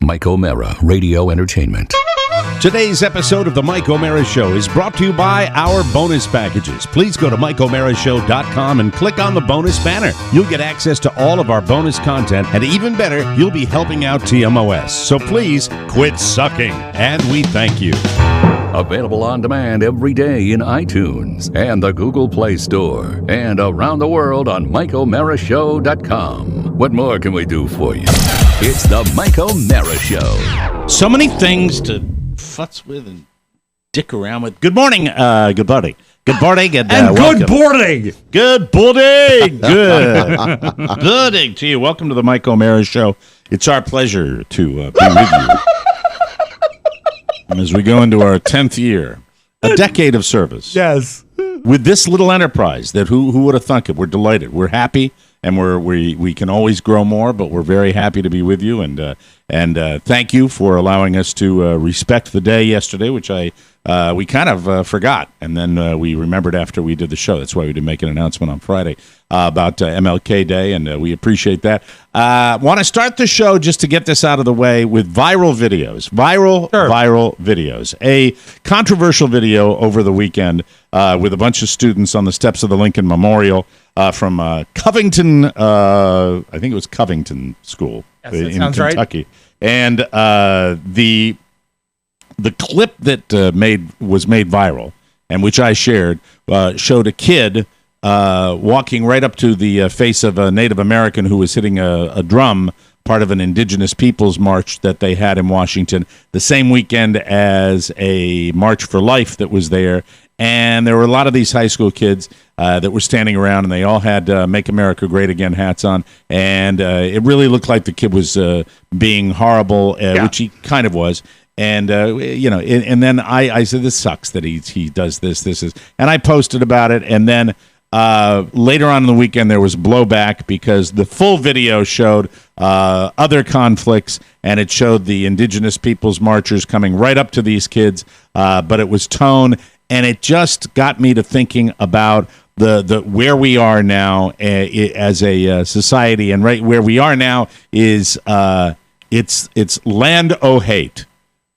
Mike O'Mara, Radio Entertainment. Today's episode of The Mike O'Mara Show is brought to you by our bonus packages. Please go to MikeO'MaraShow.com and click on the bonus banner. You'll get access to all of our bonus content, and even better, you'll be helping out TMOS. So please quit sucking, and we thank you. Available on demand every day in iTunes and the Google Play Store, and around the world on MikeO'MaraShow.com. What more can we do for you? It's the Mike O'Mara Show. So many things to futz with and dick around with. Good morning, good buddy. Good morning, and welcome. Good morning. Good morning. Good morning to you. Welcome to the Mike O'Mara Show. It's our pleasure to be with you. As we go into our 10th year, a decade of service. Yes. With this little enterprise that who would have thunk it? We're delighted. We're happy, and we can always grow more, but we're very happy to be with you, and thank you for allowing us to respect the day yesterday, which we kind of forgot, and then we remembered after we did the show. That's why we didn't make an announcement on Friday about MLK Day, and we appreciate that. Want to start the show just to get this out of the way with viral videos. Viral videos. A controversial video over the weekend with a bunch of students on the steps of the Lincoln Memorial from Covington, I think it was Covington School in Kentucky. Right. And the clip that was made viral, and which I shared, showed a kid walking right up to the face of a Native American who was hitting a drum, part of an Indigenous Peoples March that they had in Washington, the same weekend as a March for Life that was there. And there were a lot of these high school kids that were standing around, and they all had Make America Great Again hats on. And it really looked like the kid was being horrible, which he kind of was. And, and then I said, this sucks that he does this. And I posted about it. And then later on in the weekend, there was blowback because the full video showed other conflicts, and it showed the Indigenous Peoples Marchers coming right up to these kids, but it was tone. And it just got me to thinking about the where we are now as a society, and right where we are now is it's land o' hate.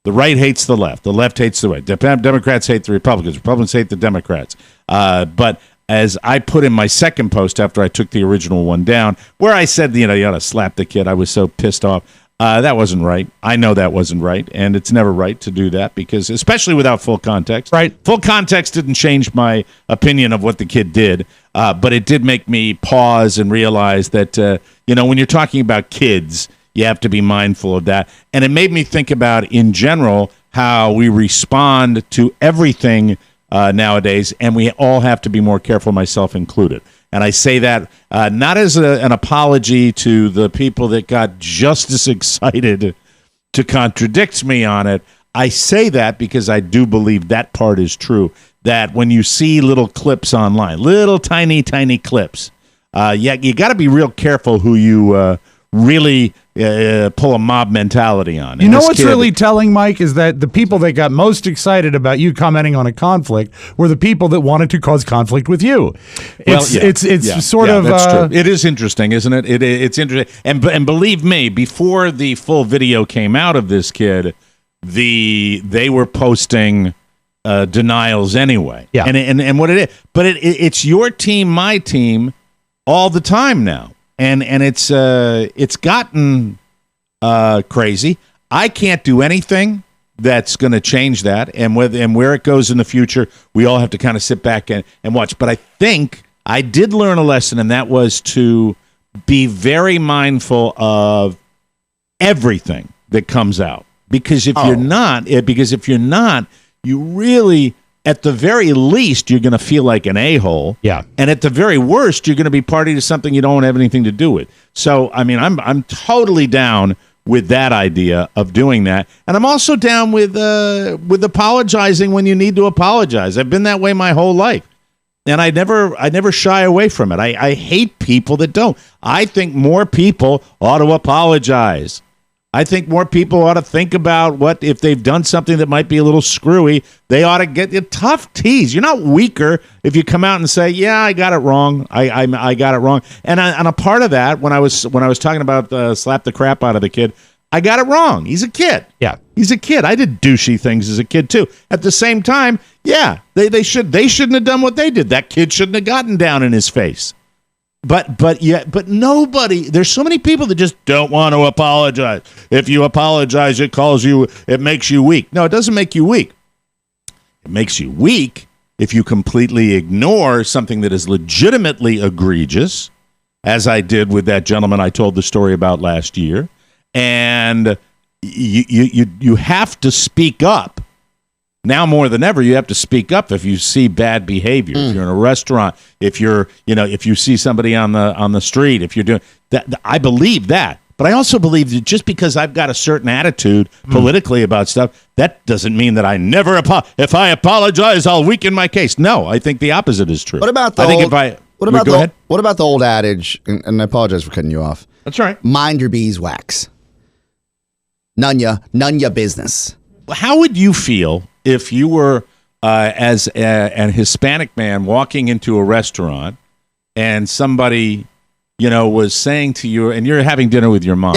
The right hates the left hates the right. Democrats hate the Republicans hate the Democrats. But as I put in my second post after I took the original one down, where I said you ought to slap the kid, I was so pissed off. That wasn't right. I know that wasn't right, and it's never right to do that because, especially without full context. Right. Full context didn't change my opinion of what the kid did, but it did make me pause and realize that, when you're talking about kids, you have to be mindful of that. And it made me think about, in general, how we respond to everything nowadays, and we all have to be more careful, myself included. And I say that not as an apology to the people that got just as excited to contradict me on it. I say that because I do believe that part is true, that when you see little clips online, little tiny clips, you got to be real careful who you really pull a mob mentality on. You know what's really telling, Mike, is that the people that got most excited about you commenting on a conflict were the people that wanted to cause conflict with you. It's that's true. It is interesting, isn't it? It's interesting, and believe me, before the full video came out of this kid, they were posting denials anyway. Yeah, and what it is, but it's your team, my team, all the time now. And it's gotten crazy. I can't do anything that's going to change that. And where it goes in the future, we all have to kind of sit back and watch. But I think I did learn a lesson, and that was to be very mindful of everything that comes out. Because if you're not, you really, at the very least, you're going to feel like an a-hole. Yeah. And at the very worst, you're going to be party to something you don't have anything to do with. So, I mean, I'm totally down with that idea of doing that. And I'm also down with apologizing when you need to apologize. I've been that way my whole life. And I never shy away from it. I hate people that don't. I think more people ought to apologize. I think more people ought to think about what if they've done something that might be a little screwy. They ought to get a tough tease. You're not weaker if you come out and say, "Yeah, I got it wrong. I got it wrong." And a part of that, when I was talking about slap the crap out of the kid, I got it wrong. He's a kid. Yeah. He's a kid. I did douchey things as a kid too. At the same time, yeah, they shouldn't have done what they did. That kid shouldn't have gotten down in his face. But nobody. There's so many people that just don't want to apologize. If you apologize, it makes you weak. No, it doesn't make you weak. It makes you weak if you completely ignore something that is legitimately egregious, as I did with that gentleman I told the story about last year. And you have to speak up. Now more than ever, you have to speak up if you see bad behavior. If you're in a restaurant, if you see somebody on the street, if you're doing that, I believe that. But I also believe that just because I've got a certain attitude politically about stuff, that doesn't mean that I never if I apologize, I'll weaken my case. No, I think the opposite is true. What about the what about the old adage? And I apologize for cutting you off. That's right. Mind your beeswax. None ya business. How would you feel if you were as an Hispanic man walking into a restaurant and somebody, was saying to you, and you're having dinner with your mom,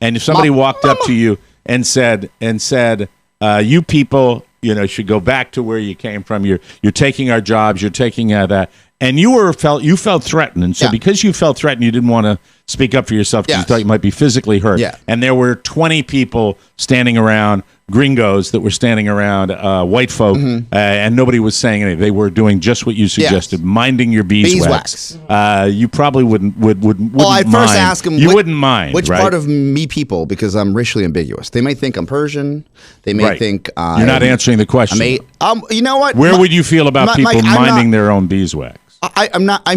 and if somebody walked up to you and said, you people, should go back to where you came from. You're taking our jobs. You're taking that. And you felt threatened, and so because you felt threatened, you didn't want to speak up for yourself because you thought you might be physically hurt. Yeah. And there were 20 people standing around, gringos that were standing around, white folk, and nobody was saying anything. They were doing just what you suggested, minding your beeswax. You probably wouldn't Well, I'd mind. first ask them, you wouldn't mind, which right? part of me people, because I'm racially ambiguous. They may think I'm Persian. They may think you're not answering the question. You know what? Where would you feel about people minding their own beeswax? I'm not.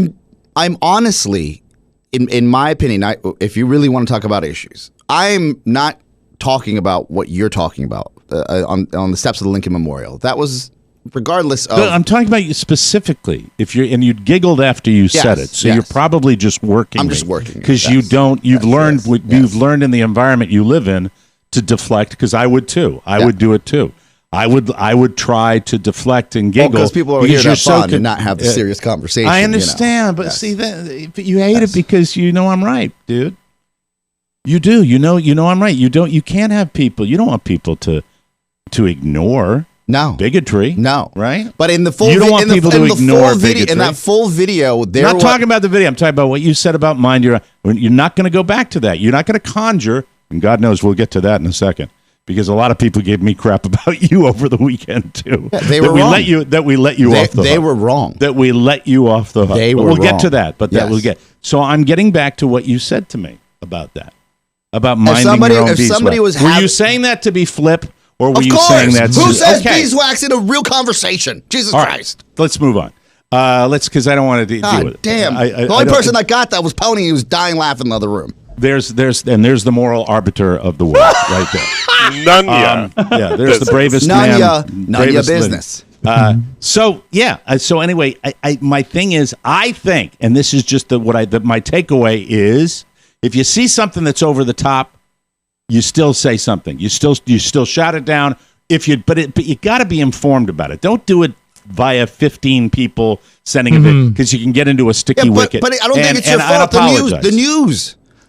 I'm honestly, in my opinion, if you really want to talk about issues, I'm not talking about what you're talking about on the steps of the Lincoln Memorial. That was regardless of. No, I'm talking about you specifically. You giggled after you said it, so you're probably just working. I'm just working because you've learned in the environment you live in to deflect. Because I would too. I would do it too. I would try to deflect and giggle because people are here to have fun and not have the serious conversation. I understand, but see that you hate it because I'm right, dude. You do. You know I'm right. You can't have people. You don't want people to ignore bigotry. No. Right? But in the full you don't want people to ignore bigotry. In that full video, I'm not talking about the video. I'm talking about what you said about mind your. You're not going to go back to that. You're not going to conjure, and God knows we'll get to that in a second. Because a lot of people gave me crap about you over the weekend too. Yeah, they were wrong. That we let you off the hook. They were wrong. That we let you off the hook. We'll get to that, but that we'll get. So I'm getting back to what you said to me about that. About minding your own beeswax. Were you saying that to be flip, or were you saying that? Who says beeswax in a real conversation? Jesus Christ! Let's move on. Because I don't want to deal with it. Damn. The only person that got that was Pony. He was dying laughing in the other room. There's the moral arbiter of the world right there. None ya. There's the bravest man. None ya business. So anyway, my thing is, I think, and this is just my takeaway is, if you see something that's over the top, you still say something. You still shout it down. But you got to be informed about it. Don't do it via 15 people sending a video because you can get into a sticky wicket. But I don't think it's your fault.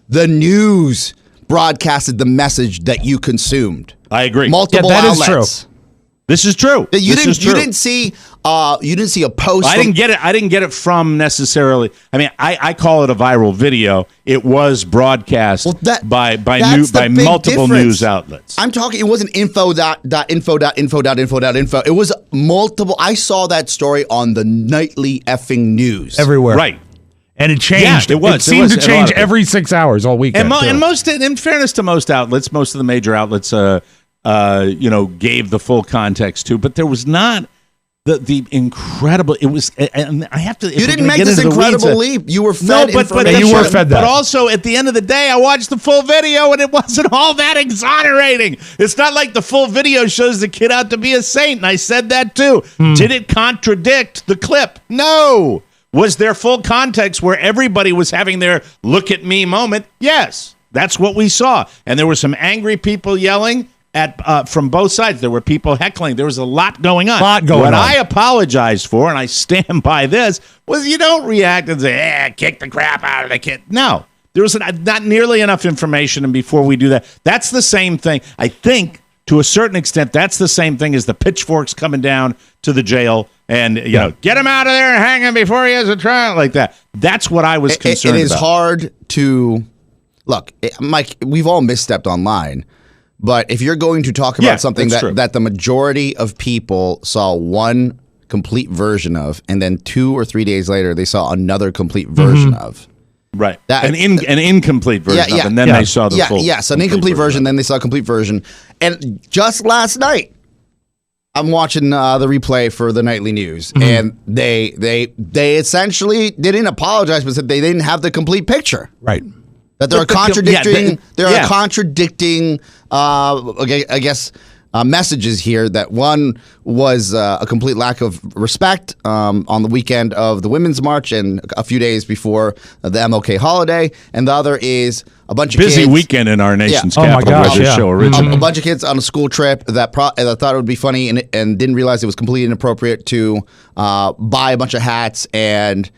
The news broadcasted the message that you consumed. I agree. Multiple outlets. Is true. This is true. You didn't see a post. I didn't get it from necessarily. I mean, I call it a viral video. It was broadcast by multiple news outlets. I'm talking. It wasn't info. It was multiple. I saw that story on the nightly effing news everywhere. Right. And it changed. Yeah, it seemed to change every 6 hours all weekend. And in fairness to most outlets, most of the major outlets, gave the full context too. But there was not the incredible. It was, and I have to. You didn't make this incredible leap. You were fed information. You were fed that. But also, at the end of the day, I watched the full video, and it wasn't all that exonerating. It's not like the full video shows the kid out to be a saint, and I said that too. Did it contradict the clip? No. Was there full context where everybody was having their look at me moment? Yes, that's what we saw. And there were some angry people yelling at from both sides. There were people heckling. There was a lot going on. What I apologized for, and I stand by this, was you don't react and say, kick the crap out of the kid. No, There was not nearly enough information, and before we do that, that's the same thing. I think, to a certain extent, that's the same thing as the pitchforks coming down to the jail and, you know, get him out of there and hang him before he has a trial, like that. That's what I was concerned about. It is hard to... Look, Mike, we've all misstepped online, but if you're going to talk about something that the majority of people saw one complete version of, and then 2 or 3 days later they saw another complete version of. Right. An incomplete version of, and then they saw the full. Yes, an incomplete version, then they saw a complete version. And just last night, I'm watching the replay for the nightly news, and they essentially didn't apologize, but said they didn't have the complete picture. Right. That there are contradicting. There are contradicting. I guess messages here. That one was a complete lack of respect on the weekend of the Women's March and a few days before the MLK holiday, and the other is a bunch of busy kids, weekend in our nation's capital. Oh my gosh, where this show originated. A bunch of kids on a school trip that thought it would be funny and didn't realize it was completely inappropriate to buy a bunch of hats and.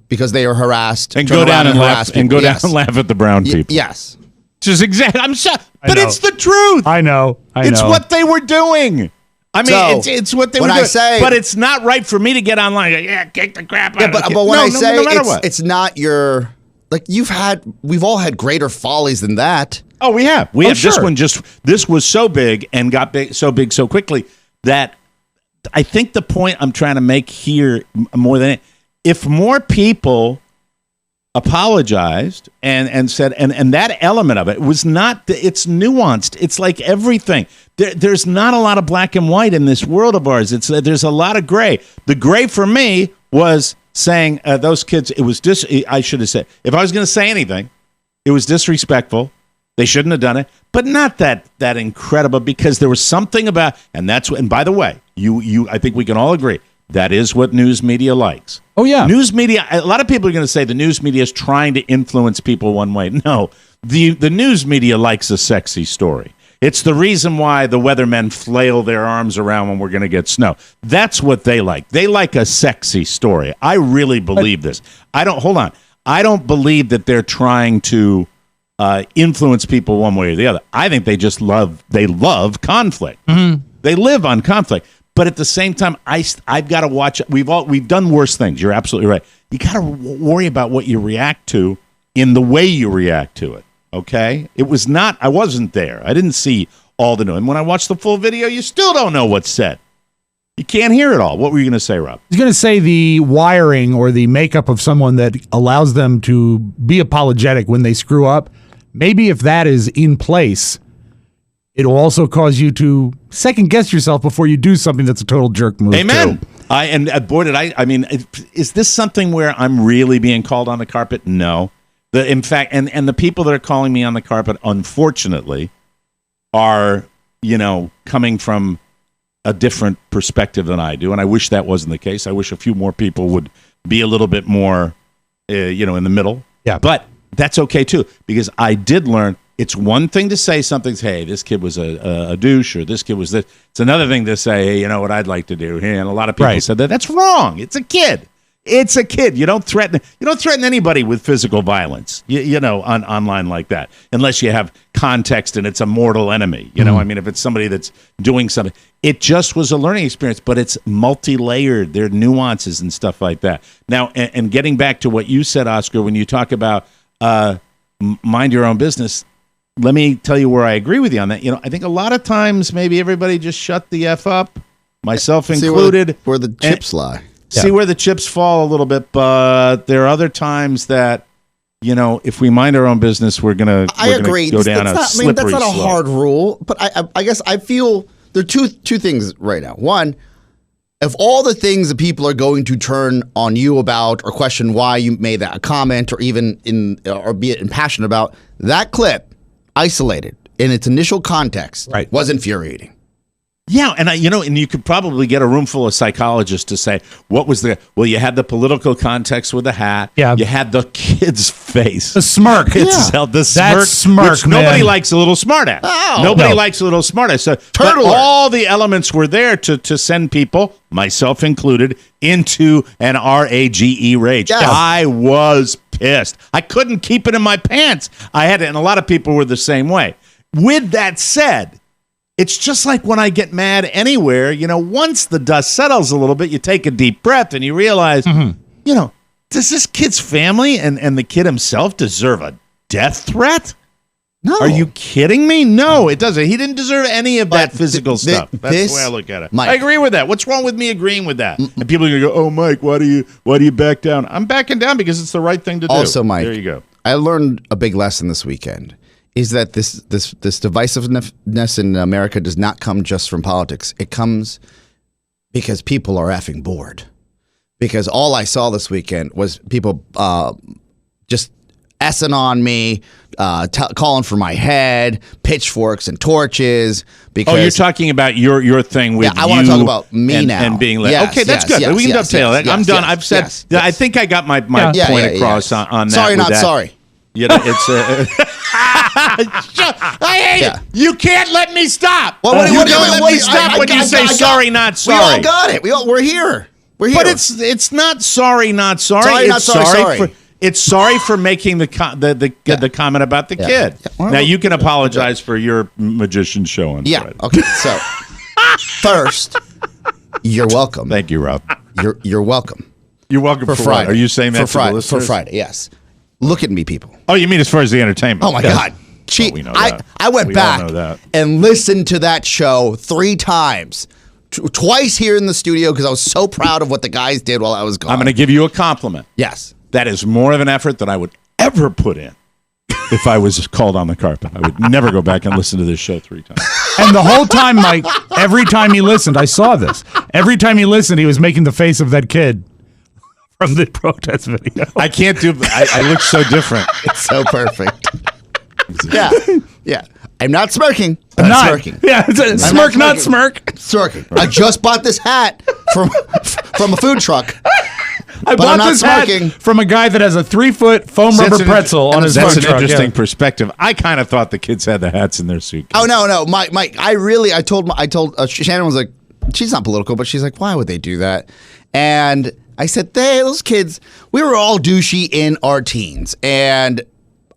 Because they were harassed, and go down and laugh, and go down and laugh at the brown people. Yes, just exactly. I'm sorry, but it's the truth. I know. It's what they were doing. I mean, it's what they were doing. But it's not right for me to get online. Kick the crap out of it. But when I say it's not your we've all had greater follies than that. Oh, we have. This was so big and got so big so quickly that I think the point I'm trying to make here more than if more people apologized and said, and that element of it was not, it's nuanced. It's like everything. There's not a lot of black and white in this world of ours. There's a lot of gray. The gray for me was saying those kids, I should have said, if I was going to say anything, it was disrespectful. They shouldn't have done it, but not that incredible, because there was something about, and by the way, I think we can all agree, that is what news media likes. Oh, yeah. News media, a lot of people are going to say the news media is trying to influence people one way. No, the news media likes a sexy story. It's the reason why the weathermen flail their arms around when we're going to get snow. That's what they like. They like a sexy story. I really believe this. I don't believe that they're trying to influence people one way or the other. I think they just love conflict. Mm-hmm. They live on conflict. But at the same time, I've got to watch it. We've done worse things. You're absolutely right. You got to worry about what you react to in the way you react to it. Okay? I wasn't there. I didn't see all the news. And when I watched the full video, you still don't know what's said. You can't hear it all. What were you going to say, Rob? I was going to say the wiring or the makeup of someone that allows them to be apologetic when they screw up. Maybe if that is in place, it'll also cause you to second guess yourself before you do something that's a total jerk move. Amen. Too. I mean, is this something where I'm really being called on the carpet? No. In fact, and the people that are calling me on the carpet, unfortunately, are, coming from a different perspective than I do. And I wish that wasn't the case. I wish a few more people would be a little bit more, in the middle. Yeah. But that's okay too, because I did learn it's one thing to say something, hey, this kid was a douche, or this kid was this. It's another thing to say, hey, you know what I'd like to do. And a lot of people said that. That's wrong. It's a kid. It's a kid. You don't threaten anybody with physical violence, online like that, unless you have context and it's a mortal enemy. I mean, if it's somebody that's doing something, it just was a learning experience, but it's multi-layered. There are nuances and stuff like that. Now, and getting back to what you said, Oscar, when you talk about mind your own business, let me tell you where I agree with you on that. I think a lot of times maybe everybody just shut the F up, myself included. Where the chips lie. See where the chips fall a little bit, but there are other times that, if we mind our own business, we're gonna go down a slippery slope. That's not a hard rule, but I guess I feel there are two things right now. One, if all the things that people are going to turn on you about or question why you made that a comment or even or be impassioned about, that clip isolated in its initial context was infuriating. Yeah, and and you could probably get a room full of psychologists to say, you had the political context with the hat. Yeah. You had the kid's face. The smirk. The smirk, which nobody likes a little smart ass. Oh, nobody likes a little smart ass. So, but all the elements were there to send people, myself included, into an rage. Yes. I was pissed. I couldn't keep it in my pants. I had it, and a lot of people were the same way. With that said, it's just like when I get mad anywhere, once the dust settles a little bit, you take a deep breath and you realize, does this kid's family and the kid himself deserve a death threat? No. Are you kidding me? No, it doesn't. He didn't deserve any of that physical stuff. That's the way I look at it. Mike, I agree with that. What's wrong with me agreeing with that? And people are going to go, "Oh, Mike, why do you back down?" I'm backing down because it's the right thing to do. Also, Mike, there you go. I learned a big lesson this weekend. Is that this divisiveness in America does not come just from politics. It comes because people are effing bored. Because all I saw this weekend was people just essing on me, calling for my head, pitchforks and torches. Because you're talking about your thing with I want to talk about me now. And being like, yes, okay, that's good. We can dovetail that. I'm done. I've said, I think I got my point across on that. Sorry, not sorry. It's I hate it. You can't let me stop. Well, you can't let me stop when you say sorry, not sorry. We all got it. We're here. We're here. But it's not sorry, not sorry. Sorry, not sorry. It's sorry for making the comment about the kid. Yeah. Now you can apologize for your magician show on Friday. Okay. So first, you're welcome. Thank you, Rob. You're welcome. You're welcome for Friday. Are you saying that for Friday? For Friday, yes. Look at me, people. Oh, you mean as far as the entertainment? Oh my God. We know that. I went back and listened to that show 3 times. Twice here in the studio because I was so proud of what the guys did while I was gone. I'm going to give you a compliment. Yes. That is more of an effort than I would ever put in if I was called on the carpet. I would never go back and listen to this show 3 times. And the whole time, Mike, every time he listened, I saw this. Every time he listened, he was making the face of that kid from the protest video. I can't do I look so different. It's so perfect. Yeah. I'm not smirking. I'm not smirking. Yeah, it's smirk, not smirk. Smirking. Right. I just bought this hat from a food truck. I bought this hat from a guy that has a 3-foot foam rubber pretzel on his truck. That's an interesting perspective. I kind of thought the kids had the hats in their suitcase. Oh no, Mike. I told Shannon was like, she's not political, but she's like, why would they do that? And I said, those kids, we were all douchey in our teens, and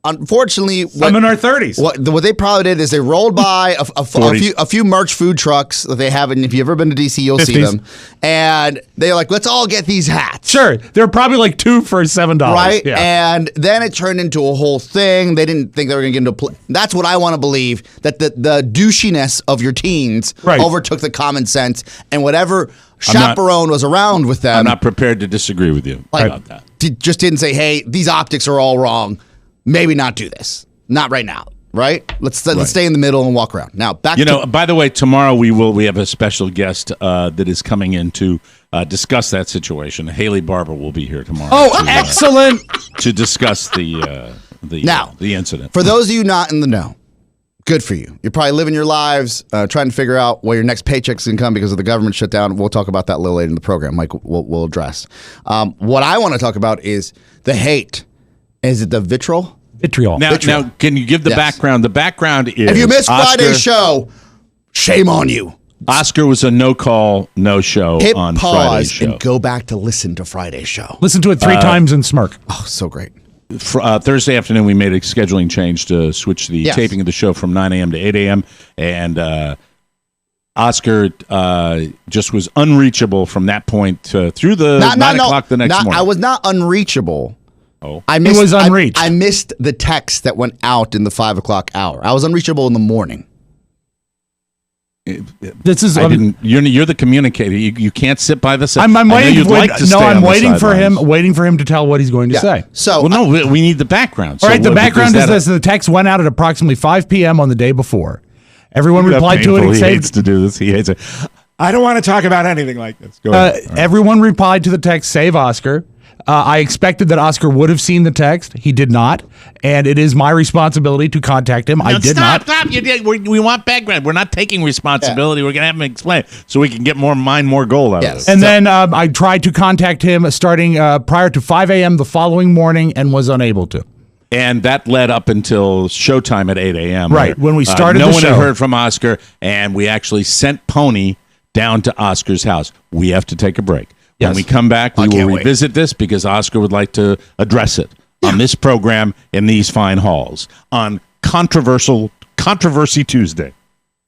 unfortunately, I'm in our 30s. What they probably did is they rolled by a few merch food trucks that they have, and if you've ever been to DC, you'll 50s. See them. And they're like, let's all get these hats. Sure, they're probably like 2 for $7, right? Yeah. And then it turned into a whole thing. They didn't think they were going to get into play. That's what I want to believe, that the douchiness of your teens overtook the common sense, and whatever chaperone was around with them. I'm not prepared to disagree with you about that. Just didn't say, hey, these optics are all wrong. Maybe not do this. Not right now, right? Let's stay in the middle and walk around. Now, back to... by the way, tomorrow we have a special guest that is coming in to discuss that situation. Haley Barber will be here tomorrow. Oh, excellent! To discuss the incident. For those of you not in the know, good for you. You're probably living your lives, trying to figure out where your next paycheck's going to come because of the government shutdown. We'll talk about that a little later in the program. Mike will address. What I want to talk about is the hate. Is it the vitriol? Vitriol. Now, can you give the background? The background is... If you missed Friday's show, shame on you. Oscar was a no-call, no-show on Friday's show. And go back to listen to Friday's show. Listen to it 3 times and smirk. Oh, so great. Thursday afternoon, we made a scheduling change to switch the taping of the show from 9 a.m. to 8 a.m., and Oscar just was unreachable from that point through the 9 o'clock the next morning. I was not unreachable. Oh. It was unreached. I missed the text that went out in the 5 o'clock hour. I was unreachable in the morning. You're the communicator. You can't sit by the side. I'm waiting for him. Waiting for him to tell what he's going to say. So, we need the background. All right, the background is this: the text went out at approximately 5 p.m. on the day before. Everyone replied to it. He hates to do this. He hates it. I don't want to talk about anything like this. Go ahead. Everyone replied to the text, "Save Oscar." I expected that Oscar would have seen the text. He did not, and it is my responsibility to contact him. I did not. Stop! You did. We want background. We're not taking responsibility. We're going to have him explain so we can get more gold out of this. And then I tried to contact him starting prior to 5 a.m. the following morning and was unable to. And that led up until showtime at 8 a.m. Right, when we started the show. No one had heard from Oscar, and we actually sent Pony down to Oscar's house. We have to take a break. Yes. When we come back, we will revisit this because Oscar would like to address it on this program in these fine halls on Controversy Tuesday.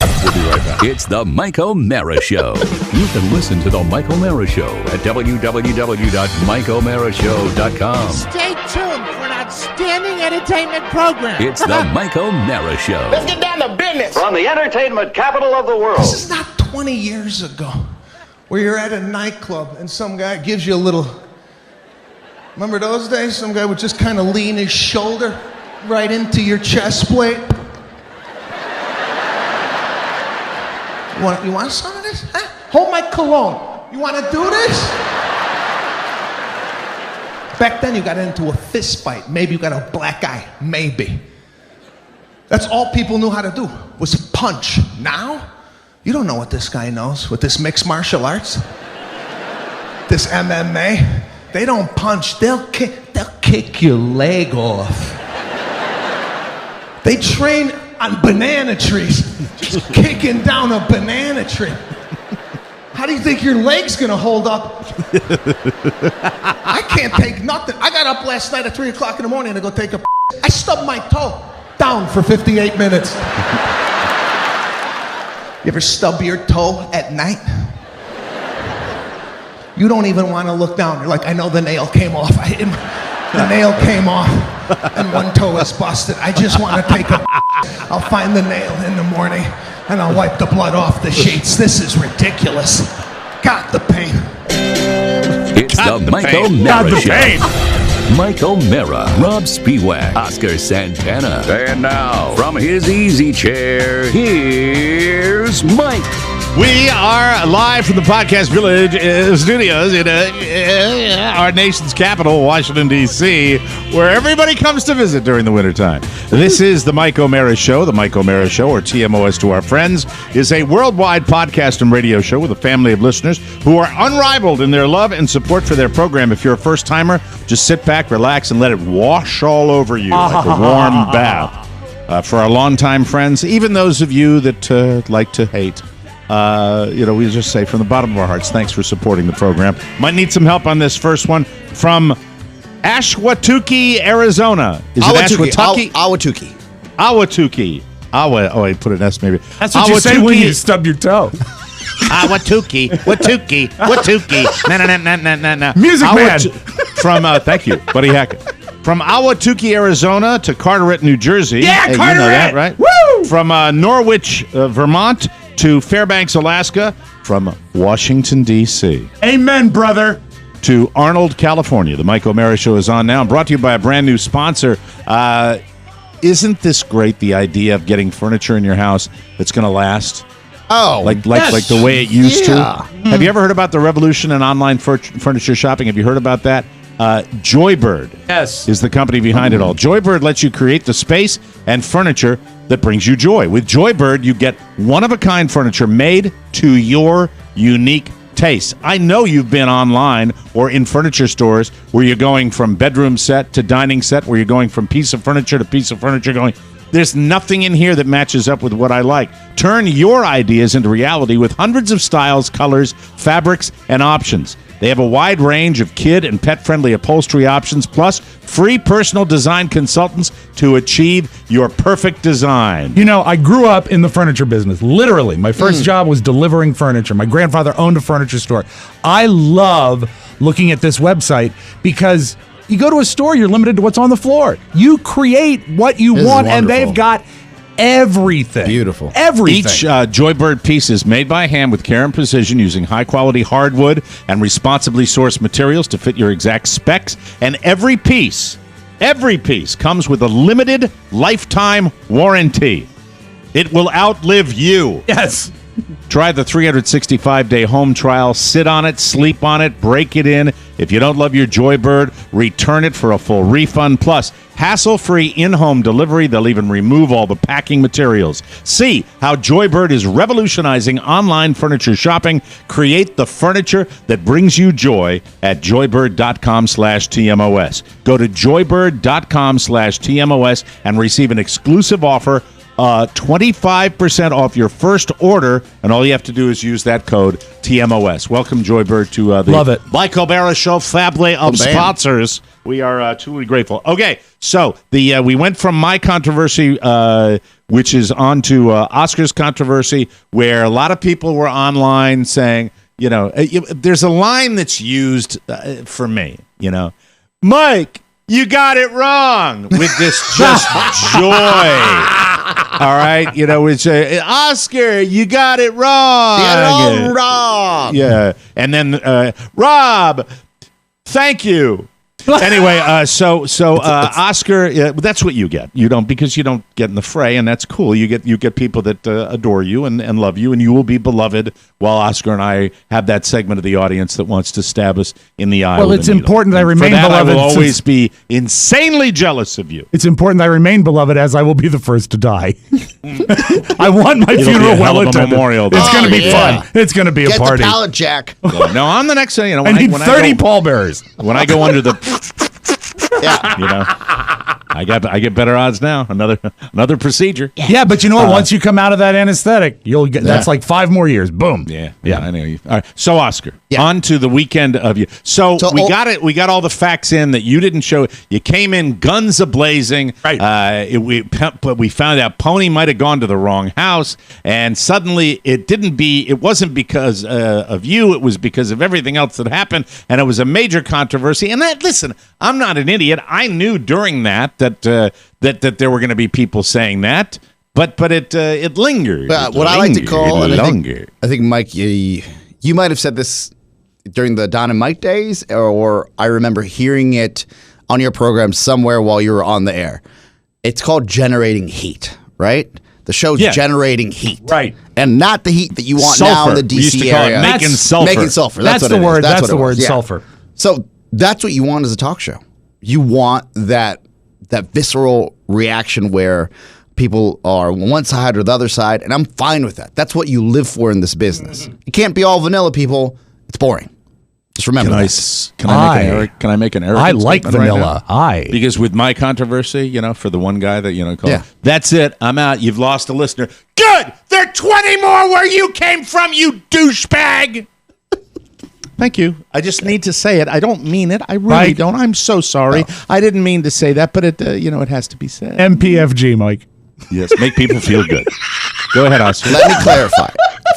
We'll be right back. It's the Mike O'Mara Show. You can listen to the Mike O'Mara Show at www.mikeomarashow.com. Stay tuned for an outstanding entertainment program. It's the Mike O'Mara Show. Let's get down to business. From the entertainment capital of the world. This is not 20 years ago where you're at a nightclub and some guy gives you a little... Remember those days? Some guy would just kind of lean his shoulder right into your chest plate. You want some of this? Huh? Hold my cologne. You want to do this? Back then you got into a fist fight. Maybe you got a black eye. Maybe. That's all people knew how to do, was punch. Now, you don't know what this guy knows with this mixed martial arts. This MMA. They don't punch. They'll kick your leg off. They train on banana trees, just kicking down a banana tree. How do you think your leg's gonna hold up? I can't take nothing. I got up last night at 3 o'clock in the morning to go take a I stubbed my toe down for 58 minutes. You ever stub your toe at night? You don't even want to look down. You're like, I know the nail came off. The nail came off, and one toe is busted. I just want to take a... I'll find the nail in the morning, and I'll wipe the blood off the sheets. This is ridiculous. Got the pain. It's the Mike O'Mara Show. Mike O'Mara, Rob Spiewak, Oscar Santana. And now, from his easy chair, here's Mike. We are live from the Podcast Village studios in our nation's capital, Washington, D.C., where everybody comes to visit during the wintertime. This is the Mike O'Mara Show. The Mike O'Mara Show, or TMOS to our friends, is a worldwide podcast and radio show with a family of listeners who are unrivaled in their love and support for their program. If you're a first-timer, just sit back, relax, and let it wash all over you like a warm bath. For our longtime friends, even those of you that like to hate, we just say from the bottom of our hearts, thanks for supporting the program. Might need some help on this first one from Ahwatukee, Arizona. Is it Ahwatukee? Ahwatukee. I put an S maybe. That's what you say when you stub your toe. Ahwatukee. Na. Music man. From, thank you, Buddy Hackett. From Ahwatukee, Arizona to Carteret, New Jersey. Yeah, hey, Carteret. You know that, right? Woo! From Norwich, Vermont to Fairbanks, Alaska. From Washington, D.C. Amen, brother. To Arnold, California. The Mike O'Mara Show is on now. Brought to you by a brand new sponsor. Isn't this great, the idea of getting furniture in your house that's going to last? Oh, like the way it used to. Have you ever heard about the revolution in online furniture shopping? Have you heard about that? Joybird is the company behind it all. Joybird lets you create the space and furniture that brings you joy. With Joybird, you get one-of-a-kind furniture made to your unique taste. I know you've been online or in furniture stores where you're going from bedroom set to dining set, where you're going from piece of furniture to piece of furniture going... There's nothing in here that matches up with what I like. Turn your ideas into reality with hundreds of styles, colors, fabrics, and options. They have a wide range of kid and pet-friendly upholstery options, plus free personal design consultants to achieve your perfect design. You know, I grew up in the furniture business. Literally, my first job was delivering furniture. My grandfather owned a furniture store. I love looking at this website because... You go to a store, you're limited to what's on the floor. You create what you want, and they've got everything. Beautiful. Everything. Each Joybird piece is made by hand with care and precision using high-quality hardwood and responsibly sourced materials to fit your exact specs. And every piece comes with a limited lifetime warranty. It will outlive you. Yes. Try the 365-day home trial. Sit on it, sleep on it, break it in. If you don't love your Joybird, return it for a full refund. Plus, hassle-free in-home delivery. They'll even remove all the packing materials. See how Joybird is revolutionizing online furniture shopping. Create the furniture that brings you joy at joybird.com/TMOS. Go to joybird.com/TMOS and receive an exclusive offer 25% off your first order, and all you have to do is use that code TMOS. Welcome, Joybird, to the Love it. Michael Barra Show family of sponsors. We are truly grateful. Okay, so we went from my controversy, which is on to Oscar's controversy, where a lot of people were online saying, there's a line that's used for me, Mike, you got it wrong, with this just joy. All right, it's Oscar, you got it wrong. You got it all wrong. Yeah, and then Rob, thank you. Anyway, so Oscar, that's what you get. You don't, because you don't get in the fray, and that's cool. You get people that adore you and love you, and you will be beloved. While Oscar and I have that segment of the audience that wants to stab us in the eye. Well, it's important that I remain beloved. I will always be insanely jealous of you. It's important that I remain beloved, as I will be the first to die. I want my funeral well attended. Memorial. It's going to be fun. It's going to be a party. Get the pallet jack. No, on the next thing, I need 30 pallbearers. When I go under the. I get better odds now. Another procedure. Yeah, but you know what? Once you come out of that anesthetic, you'll get that's like 5 more years. Boom. Yeah. I know you. All right. So Oscar, on to the weekend of you. So we got it. We got all the facts in that you didn't show. You came in guns a-blazing. Right. But we found out Pony might have gone to the wrong house, and suddenly it wasn't because of you. It was because of everything else that happened, and it was a major controversy. And listen, I'm not an idiot. I knew during that there were going to be people saying that, but it lingered. What I like to call, I think Mike, you might have said this during the Don and Mike days, or I remember hearing it on your program somewhere while you were on the air. It's called generating heat, right? The show's generating heat, right? And not the heat that you want sulfur. now in the DC area. Making sulfur. Making sulfur. That's the word. That's the word. Sulfur. So that's what you want as a talk show. You want that visceral reaction where people are on one side or the other side, and I'm fine with that. That's what you live for in this business. It can't be all vanilla, people. It's boring. Just remember that. Can I make an error? I like vanilla. Because with my controversy, for the one guy that called, that's it. I'm out. You've lost a listener. Good. There are 20 more where you came from, you douchebag. Thank you. I just need to say it. I don't mean it. I really don't. I'm so sorry. No. I didn't mean to say that, but it has to be said. MPFG, Mike. Yes, make people feel good. Go ahead, Oscar. Let me clarify.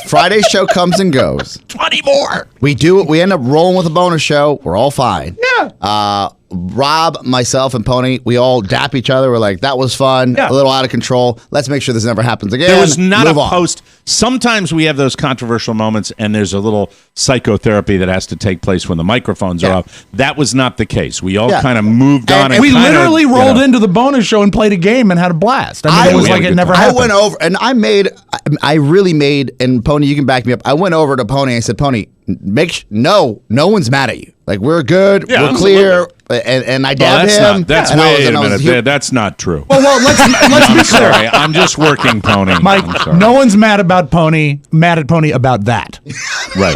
Friday's show comes and goes. 20 more. We end up rolling with a bonus show. We're all fine. Yeah. Rob, myself, and Pony, we all dap each other. We're like, that was fun. A little out of control. Let's make sure this never happens again. There was not a post. Sometimes we have those controversial moments, and there's a little psychotherapy that has to take place when the microphones are off. That was not the case. We all kind of moved on. And we literally rolled into the bonus show and played a game and had a blast. I mean, it was like it never happened. I went over, and I really made, and Pony, you can back me up. I went over to Pony and I said, Pony, no one's mad at you. Like, we're good, we're clear, and I dabbed him. That's not true. Well, let's be clear. Sorry, I'm just working, Pony. Mike, no one's mad at Pony about that. Right.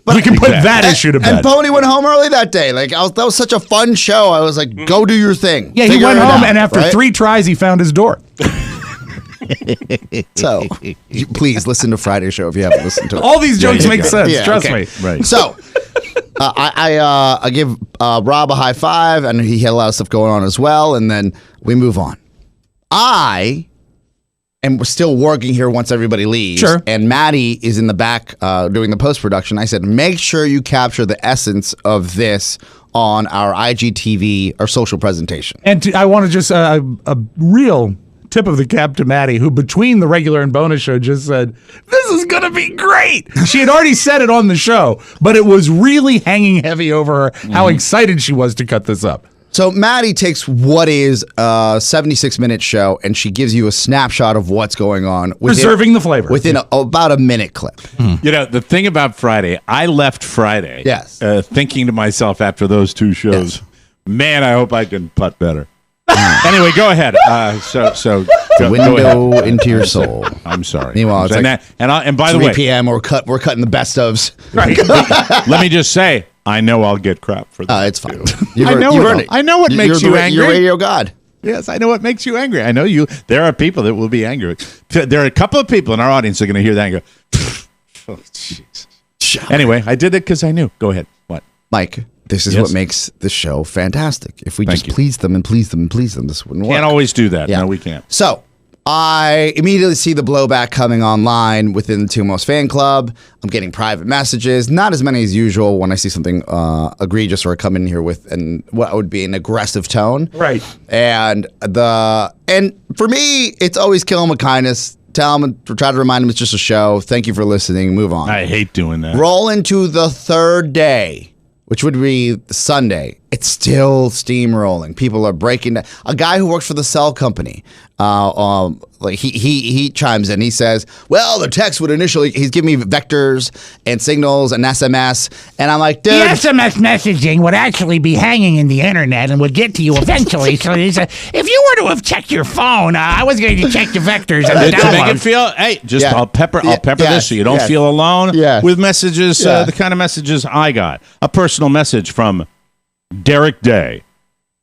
But we can put that issue to bed. And Pony went home early that day. Like, that was such a fun show. I was like, go do your thing. Yeah, he went home, and after 3 tries, he found his door. So, please listen to Friday's show if you haven't listened to it. All these jokes make sense. Trust me. Right. So, I give Rob a high five, and he had a lot of stuff going on as well, and then we move on. And we're still working here once everybody leaves. Sure. And Maddie is in the back doing the post-production. I said, make sure you capture the essence of this on our IGTV, our social presentation. And I want to just a real tip of the cap to Maddie, who between the regular and bonus show just said, this is going to be great. She had already said it on the show, but it was really hanging heavy over her how excited she was to cut this up. So Maddie takes what is a 76-minute show, and she gives you a snapshot of what's going on. Preserving the flavor. Within about a minute clip. The thing about Friday, I left Friday thinking to myself after those 2 shows, man, I hope I can putt better. Anyway, go ahead. So window into your soul. I'm sorry. Meanwhile, it's and by the way, 3 p.m. We're cutting the best ofs. Right. Let me just say, I know I'll get crap for that. It's fine. I know what makes you angry. You're radio god. Yes, I know what makes you angry. I know you. There are people that will be angry. There are a couple of people in our audience that are going to hear that and go, oh, Jesus. Anyway, I did it because I knew. Go ahead. What? Mike, this is what makes the show fantastic. If we just please them and please them and please them, this wouldn't work. Can't always do that. Yeah. No, we can't. So I immediately see the blowback coming online within the Two Most fan club. I'm getting private messages, not as many as usual when I see something egregious or I come in here with what would be an aggressive tone. Right. And for me, it's always kill them with kindness. Tell them, try to remind them it's just a show. Thank you for listening. Move on. I hate doing that. Roll into the third day, which would be Sunday. It's still steamrolling. People are breaking down. A guy who works for the cell company, he chimes in. He says, "Well, the text would initially." He's giving me vectors and signals and SMS, and I'm like, "Dude, the SMS messaging would actually be hanging in the internet and would get to you eventually." So he said, "If you were to have checked your phone, I was going to check the vectors and the to make download." it feel, hey, just I'll pepper this so you don't feel alone with messages. The kind of messages I got. A personal message from Derek Day,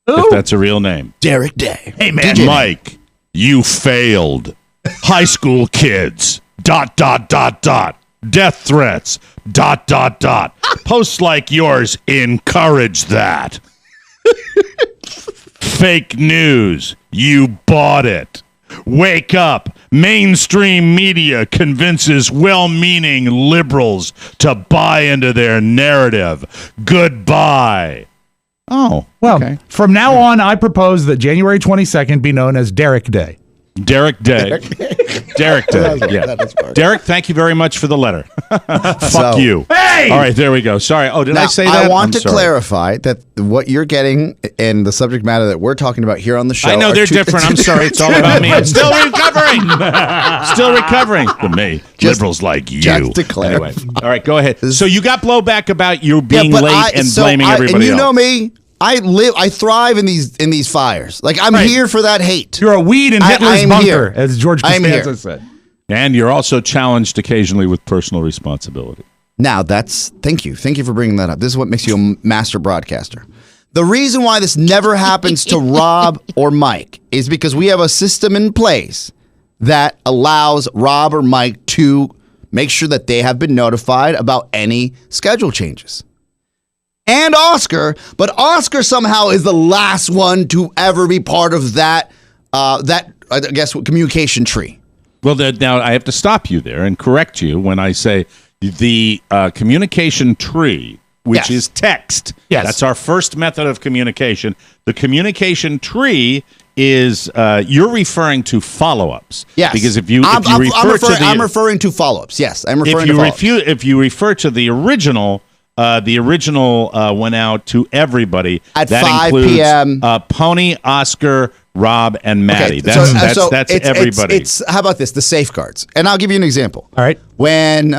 if that's a real name. Derek Day. Hey, man. Mike, you failed. High school kids. ... Death threats. ... Posts like yours encourage that. Fake news. You bought it. Wake up. Mainstream media convinces well-meaning liberals to buy into their narrative. Goodbye. Oh, well, okay. From now on, I propose that January 22nd be known as Derek Day. Derek Day. Derek Day. Yeah. Derek, thank you very much for the letter. Fuck you. Hey! All right, there we go. Sorry. Oh, did I say that? I want to clarify that what you're getting and the subject matter that we're talking about here on the show. I know they're different. I'm sorry. It's all about me. I'm still recovering. Still recovering. From me. Liberals like you. Just to clarify. Anyway. All right, go ahead. So you got blowback about you being late and blaming everybody and you else. know me. I thrive in these fires. Like I'm here for that hate. You're a weed in Hitler's bunker, here. as George Costanza said. And you're also challenged occasionally with personal responsibility. Now thank you for bringing that up. This is what makes you a master broadcaster. The reason why this never happens to Rob or Mike is because we have a system in place that allows Rob or Mike to make sure that they have been notified about any schedule changes. And Oscar, but Oscar somehow is the last one to ever be part of that I guess communication tree. Well, now I have to stop you there and correct you when I say the communication tree, which is text. Yes. That's our first method of communication. The communication tree is you're referring to follow-ups. Yes. Because I'm referring to follow-ups. Yes, I'm referring to follow-ups. If you refer to the original went out to everybody. At that 5 includes, p.m. Pony, Oscar, Rob, and Maddie. Okay, that's everybody. How about this? The safeguards, and I'll give you an example. All right. When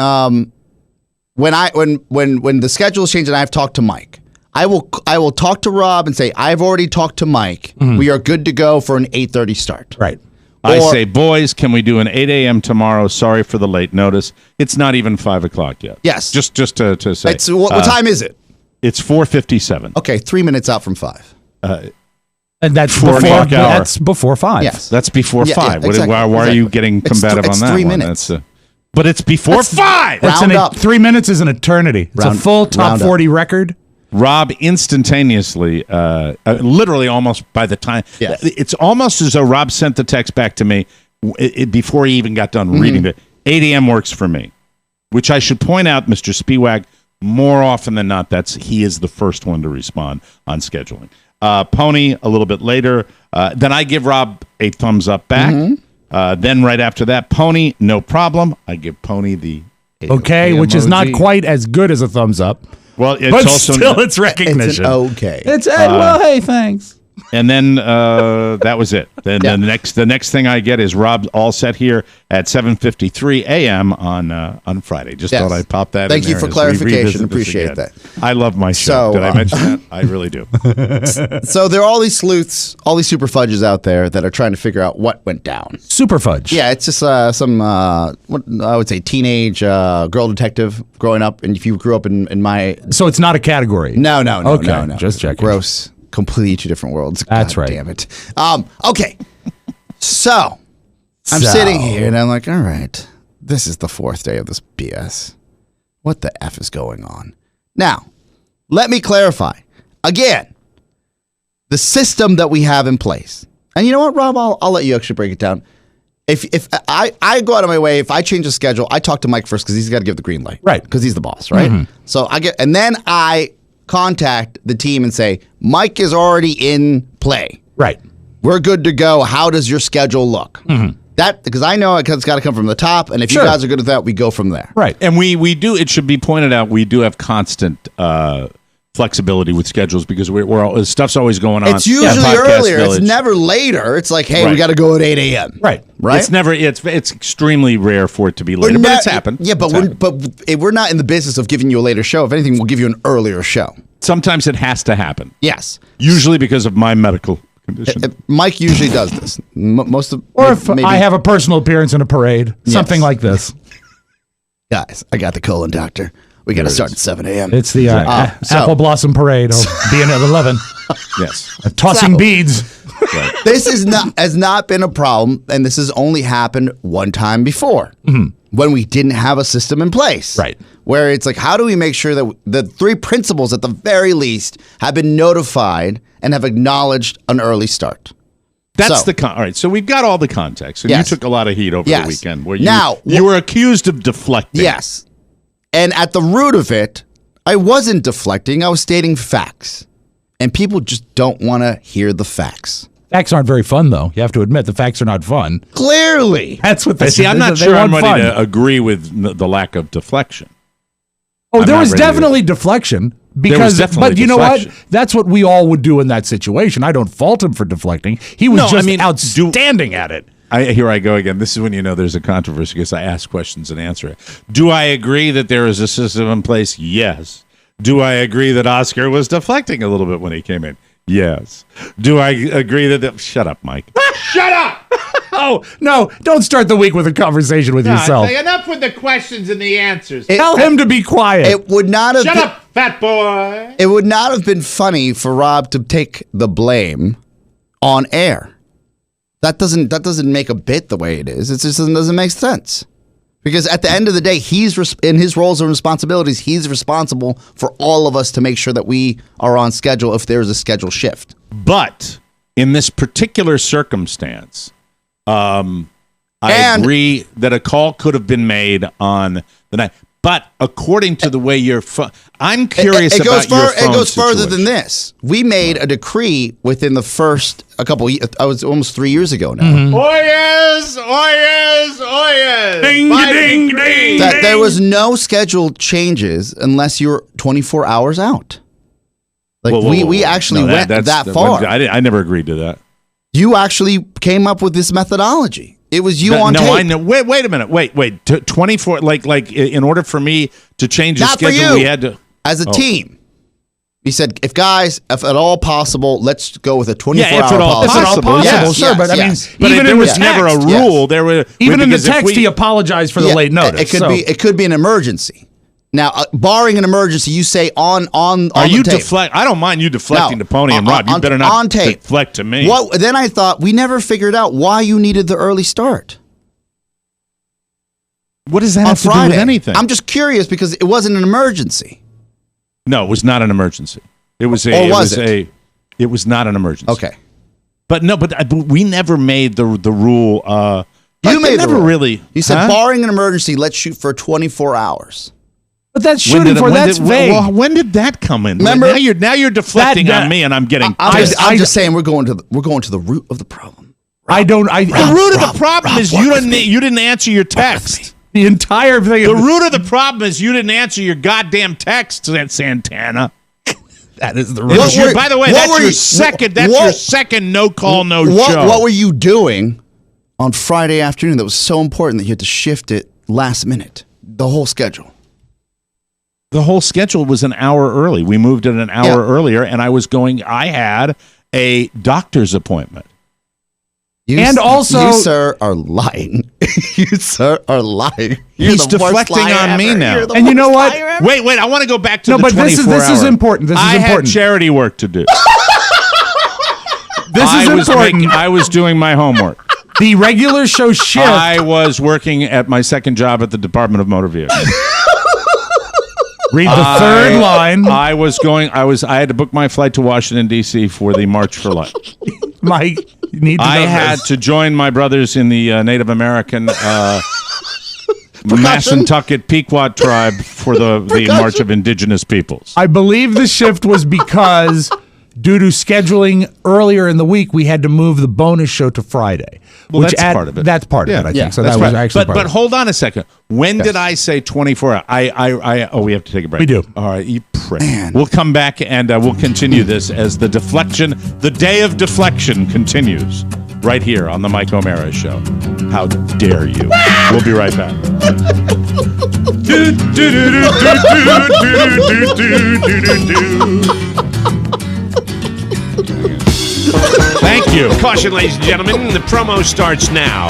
the schedule is changed and I've talked to Mike, I will talk to Rob and say I've already talked to Mike. Mm-hmm. We are good to go for an 8:30 start. Right. I say, boys, can we do an 8 a.m. tomorrow? Sorry for the late notice. It's not even 5 o'clock yet. Yes. Just to say. What time is it? It's 4:57. Okay, 3 minutes out from 5. And that's 4 o'clock hour. That's before 5. Yes. That's before 5. Exactly. Why are you getting combative on that 3 one? minutes. But it's before 5. Round up. 3 minutes is an eternity. It's a full top 40 record. Rob instantaneously, literally almost by the time, it's almost as though Rob sent the text back to me before he even got done reading it. 8 a.m. works for me, which I should point out, Mr. Spiewak, more often than not, he is the first one to respond on scheduling. Pony, a little bit later. Then I give Rob a thumbs up back. Then right after that, Pony, no problem. I give Pony the okay, which is not quite as good as a thumbs up. Well, it's but also still, it's recognition. It's okay. It's well, hey, thanks. And then that was it. Then the next thing I get is Rob all set here at 7:53 a.m. on Friday. Just thought I'd pop that. Thank in you there for clarification. Appreciate that. I love my show. Did I mention that? I really do. So there are all these sleuths, all these super fudges out there that are trying to figure out what went down. Super fudge. Yeah, it's just some what I would say teenage girl detective growing up, and if you grew up in my so it's not a category. No. Okay, just checking. Gross. completely two different worlds. That's God right. Damn it. Okay. So I'm sitting here and I'm like, all right, this is the fourth day of this BS. What the F is going on? Now, let me clarify. Again, the system that we have in place. And you know what, Rob? I'll let you actually break it down. If I go out of my way, if I change the schedule, I talk to Mike first because he's got to give the green light. Right. Because he's the boss, right? Mm-hmm. So and then I contact the team and say, Mike is already in play. Right. We're good to go. How does your schedule look? Mm-hmm. Because I know it's got to come from the top, and if you guys are good at that, we go from there. Right. And we do, it should be pointed out, we do have constant flexibility with schedules because we're stuff's always going on. It's usually earlier. Village. It's never later. It's like, hey, we got to go at 8 a.m. Right. It's never. It's extremely rare for it to be later, but it's happened. Yeah, but we're not in the business of giving you a later show. If anything, we'll give you an earlier show. Sometimes it has to happen. Yes. Usually because of my medical condition. Mike usually does this. Or if I have a personal appearance in a parade, something like this. Guys, I got the colon doctor. We got to start at 7 a.m. It's the Apple Blossom Parade. I'll be in at 11. Yes. Tossing beads. Right. This has not been a problem, and this has only happened one time before when we didn't have a system in place. Right. Where it's like, how do we make sure that the three principals at the very least have been notified and have acknowledged an early start? That's all right. So we've got all the context, and you took a lot of heat over the weekend. Where you were accused of deflecting. Yes. And at the root of it, I wasn't deflecting. I was stating facts. And people just don't want to hear the facts. Facts aren't very fun, though. You have to admit the facts are not fun. Clearly. That's what they see. I'm not sure I'm ready to agree with the lack of deflection. Oh, there was definitely deflection. But you know what? That's what we all would do in that situation. I don't fault him for deflecting. He was outstanding at it. Here I go again. This is when you know there's a controversy because I ask questions and answer it. Do I agree that there is a system in place? Yes. Do I agree that Oscar was deflecting a little bit when he came in? Yes. Do I agree that... Shut up, Mike. Shut up! Oh, no. Don't start the week with a conversation with yourself. Enough with the questions and the answers. Tell him to be quiet. It would not have... Shut up, fat boy! It would not have been funny for Rob to take the blame on air. That doesn't make a bit the way it is. It just doesn't make sense. Because at the end of the day, he's in his roles and responsibilities, he's responsible for all of us to make sure that we are on schedule if there's a schedule shift. But in this particular circumstance, I agree that a call could have been made on the night. But according to the way I'm curious about your phone It goes further situation. than this. We made a decree within the first I was almost 3 years ago now. Mm-hmm. Oh yes, oh yes, oh yes. Ding, ding, ding. That there was no scheduled changes unless you're 24 hours out. Like we actually went that far. I never agreed to that. You actually came up with this methodology. It was you on tape. No, I know. Wait a minute. Wait. 24. Like in order for me to change the schedule, for you. We had to as a team. He said, if at all possible, let's go with a 24-hour policy. If at all possible, sure. But I mean, even there was never a rule. There were even in the text, he apologized for the late notice. It could be an emergency. Now, barring an emergency, you say on Are you tape. deflect? I don't mind you deflecting to Pony and Rob. You better not on tape. deflect to me. Then I thought we never figured out why you needed the early start. What does that have to do with anything? I'm just curious because it wasn't an emergency. No, it was not an emergency. It was It was not an emergency. Okay. But we never made the rule. You made never the rule. really. You said barring an emergency, let's shoot for 24 hours. But that's shooting for that's vague. Well, when did that come in? Remember, now you're deflecting on me, and I'm getting. I'm just saying we're going to the root of the problem. The root of the problem is you didn't answer your text. The entire thing. The root of the problem is you didn't answer your goddamn text, Santana. That is the root. By the way, that's your second. That's your second no call, no show. What were you doing on Friday afternoon that was so important that you had to shift it last minute? The whole schedule. The whole schedule was an hour early. We moved it an hour earlier, and I had a doctor's appointment. You, sir, are lying. You, sir, are lying. He's deflecting on me now. And you know what? Wait. I want to go back to the 24 this is important. I had charity work to do. This is important. I was doing my homework. The regular show shift. I was working at my second job at the Department of Motor Vehicles. Read the third line. I had to book my flight to Washington, D.C. for the March for Life. Mike, you need to know had to join my brothers in the Native American Massantucket Pequot tribe for the March of Indigenous Peoples. I believe the shift was because due to scheduling earlier in the week, we had to move the bonus show to Friday. Well, that's part of it. That's part of it, I think. So that was actually part of it. But hold on a second. When did I say 24 hours? We have to take a break. We do. All right, you prick. We'll come back and we'll continue this as the day of deflection continues right here on the Mike O'Mara Show. How dare you? We'll be right back. Thank you. Caution, ladies and gentlemen, the promo starts now.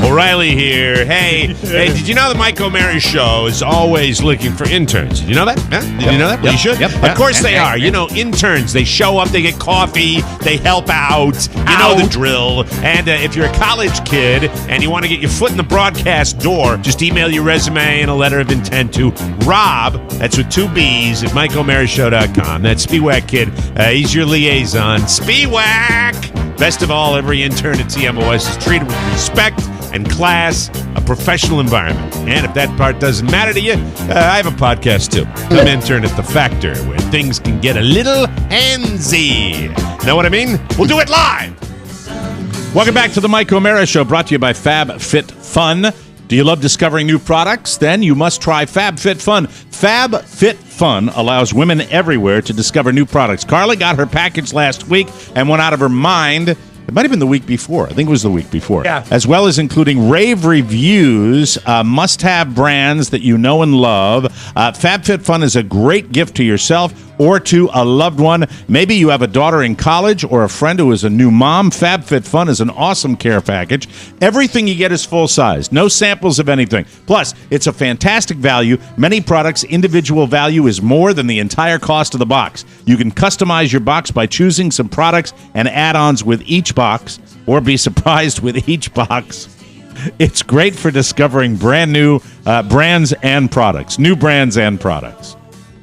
O'Reilly here. Hey, did you know the Mike O'Mara Show is always looking for interns? Did you know that? Huh? Did you know that? Well, you should. Of course they are. You know, interns, they show up, they get coffee, they help out. You know the drill. And if you're a college kid and you want to get your foot in the broadcast door, just email your resume and a letter of intent to Rob, that's with 2 B's, at MikeO'MaraShow.com. That's Spiewak Kid. He's your liaison. Spiewak! Best of all, every intern at TMOS is treated with respect and class, a professional environment. And if that part doesn't matter to you, I have a podcast too. Come intern at The Factor, where things can get a little handsy. Know what I mean? We'll do it live. Welcome back to the Mike O'Mara Show, brought to you by FabFitFun. Do you love discovering new products? Then you must try FabFitFun. FabFitFun allows women everywhere to discover new products. Carla got her package last week and went out of her mind. It might have been the week before. I think it was the week before. Yeah. As well as including rave reviews, must-have brands that you know and love. FabFitFun is a great gift to yourself or to a loved one. Maybe you have a daughter in college or a friend who is a new mom. FabFitFun is an awesome care package. Everything you get is full size. No samples of anything. Plus, it's a fantastic value. Many products' individual value is more than the entire cost of the box. You can customize your box by choosing some products and add-ons with each box, or be surprised with each box. It's great for discovering brand new brands and products. New brands and products.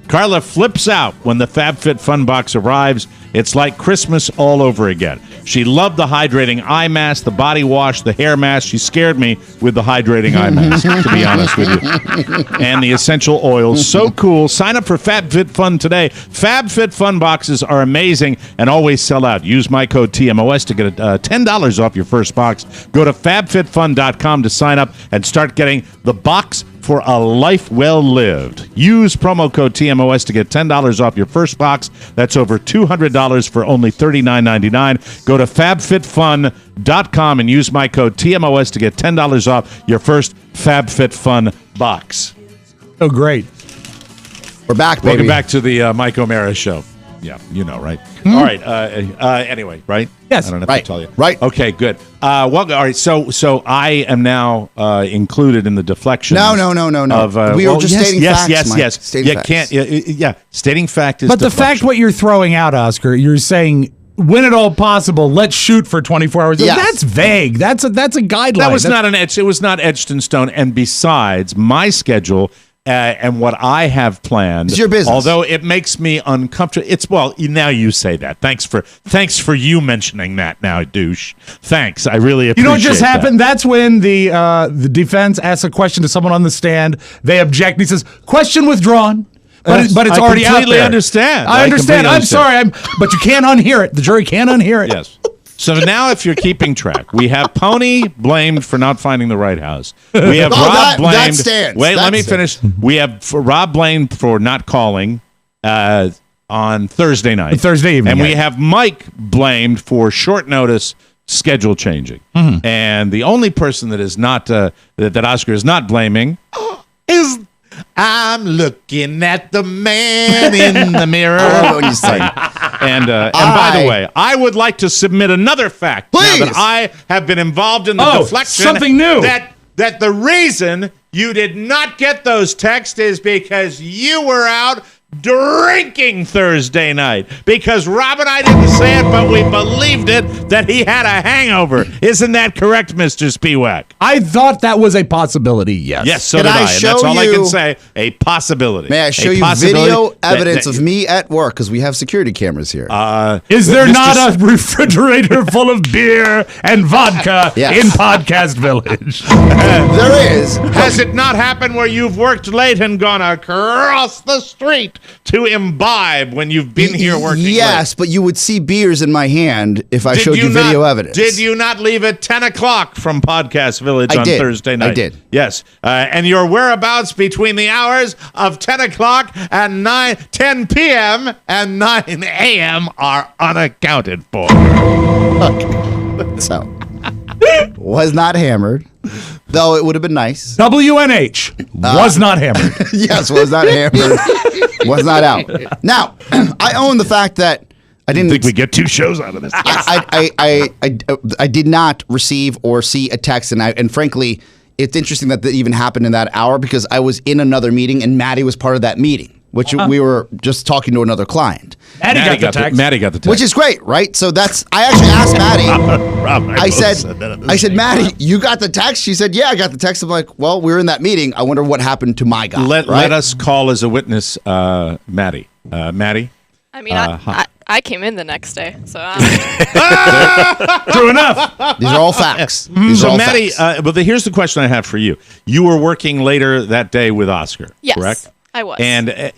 Carla flips out when the FabFitFun box arrives. It's like Christmas all over again. She loved the hydrating eye mask, the body wash, the hair mask. She scared me with the hydrating eye mask, to be honest with you. And the essential oils. So cool. Sign up for FabFitFun today. FabFitFun boxes are amazing and always sell out. Use my code TMOS to get $10 off your first box. Go to FabFitFun.com to sign up and start getting the box for a life well lived. Use promo code TMOS to get $10 off your first box. That's over $200 for only $39.99. Go to FabFitFun.com and use my code TMOS to get $10 off your first FabFitFun box. Oh, great. We're back, baby. Welcome back to the Mike O'Mara Show. Yeah, you know, right? Mm-hmm. All right. Anyway, right? Yes. I don't have right. to tell you. Right. Okay, good. Well, all right. So I am now included in the deflection. No. We were just stating facts. Yes. Stating facts. Stating fact is. But the deflection. fact what you're throwing out, Oscar, you're saying, when at all possible, let's shoot for 24 hours. Yes. That's vague. That's a guideline. That was not an etch. It was not etched in stone. And besides, my schedule. And what I have planned, it's your business. Although it makes me uncomfortable. Now you say that. Thanks for you mentioning that. Now, douche. Thanks, I really appreciate. You know what just happened? That. That's when the defense asks a question to someone on the stand. They object. And he says, "Question withdrawn." But it's already out there. I completely understand. I understand. I'm sorry. But you can't unhear it. The jury can't unhear it. Yes. So now, if you're keeping track, we have Pony blamed for not finding the right house. We have Rob blamed. That stands. Wait, let me finish. We have Rob blamed for not calling on Thursday night, Thursday evening, and we have Mike blamed for short notice schedule changing. Mm-hmm. And the only person that is not that Oscar is not blaming is. I'm looking at the man in the mirror. I love when you say. And by the way, I would like to submit another fact. Please. Now that I have been involved in the deflection. Something new. That the reason you did not get those texts is because you were out drinking Thursday night because Rob and I didn't say it, but we believed it that he had a hangover. Isn't that correct, Mr. Spiewak? I thought that was a possibility, yes. Yes, so did I. And that's all I can say, a possibility. May I show you video evidence of me at work because we have security cameras here. Is there not a refrigerator full of beer and vodka in Podcast Village? There is. Has it not happened where you've worked late and gone across the street to imbibe when you've been here working Yes, late? but you would see beers in my hand if I showed you video evidence. Did you not leave at 10 o'clock from Podcast Village on Thursday night? I did. Yes. And your whereabouts between the hours of 10 o'clock and 10 p.m. and 9 a.m. are unaccounted for. So, was not hammered, though it would have been nice. WNH was not hammered. Yes, was not hammered. Was not out. Now, I own the fact that I didn't think we get 2 shows out of this. I did not receive or see a text, and frankly, it's interesting that even happened in that hour because I was in another meeting and Maddie was part of that meeting, which we were just talking to another client. Maddie got the text. Which is great, right? So I actually asked Maddie. I said, Maddie, you got the text? She said, yeah, I got the text. I'm like, well, we were in that meeting. I wonder what happened to my guy. Let us call as a witness, Maddie. Maddie? I mean, I came in the next day, so true enough. These are all facts. So, Maddie, here's the question I have for you. You were working later that day with Oscar, yes, correct? I was. And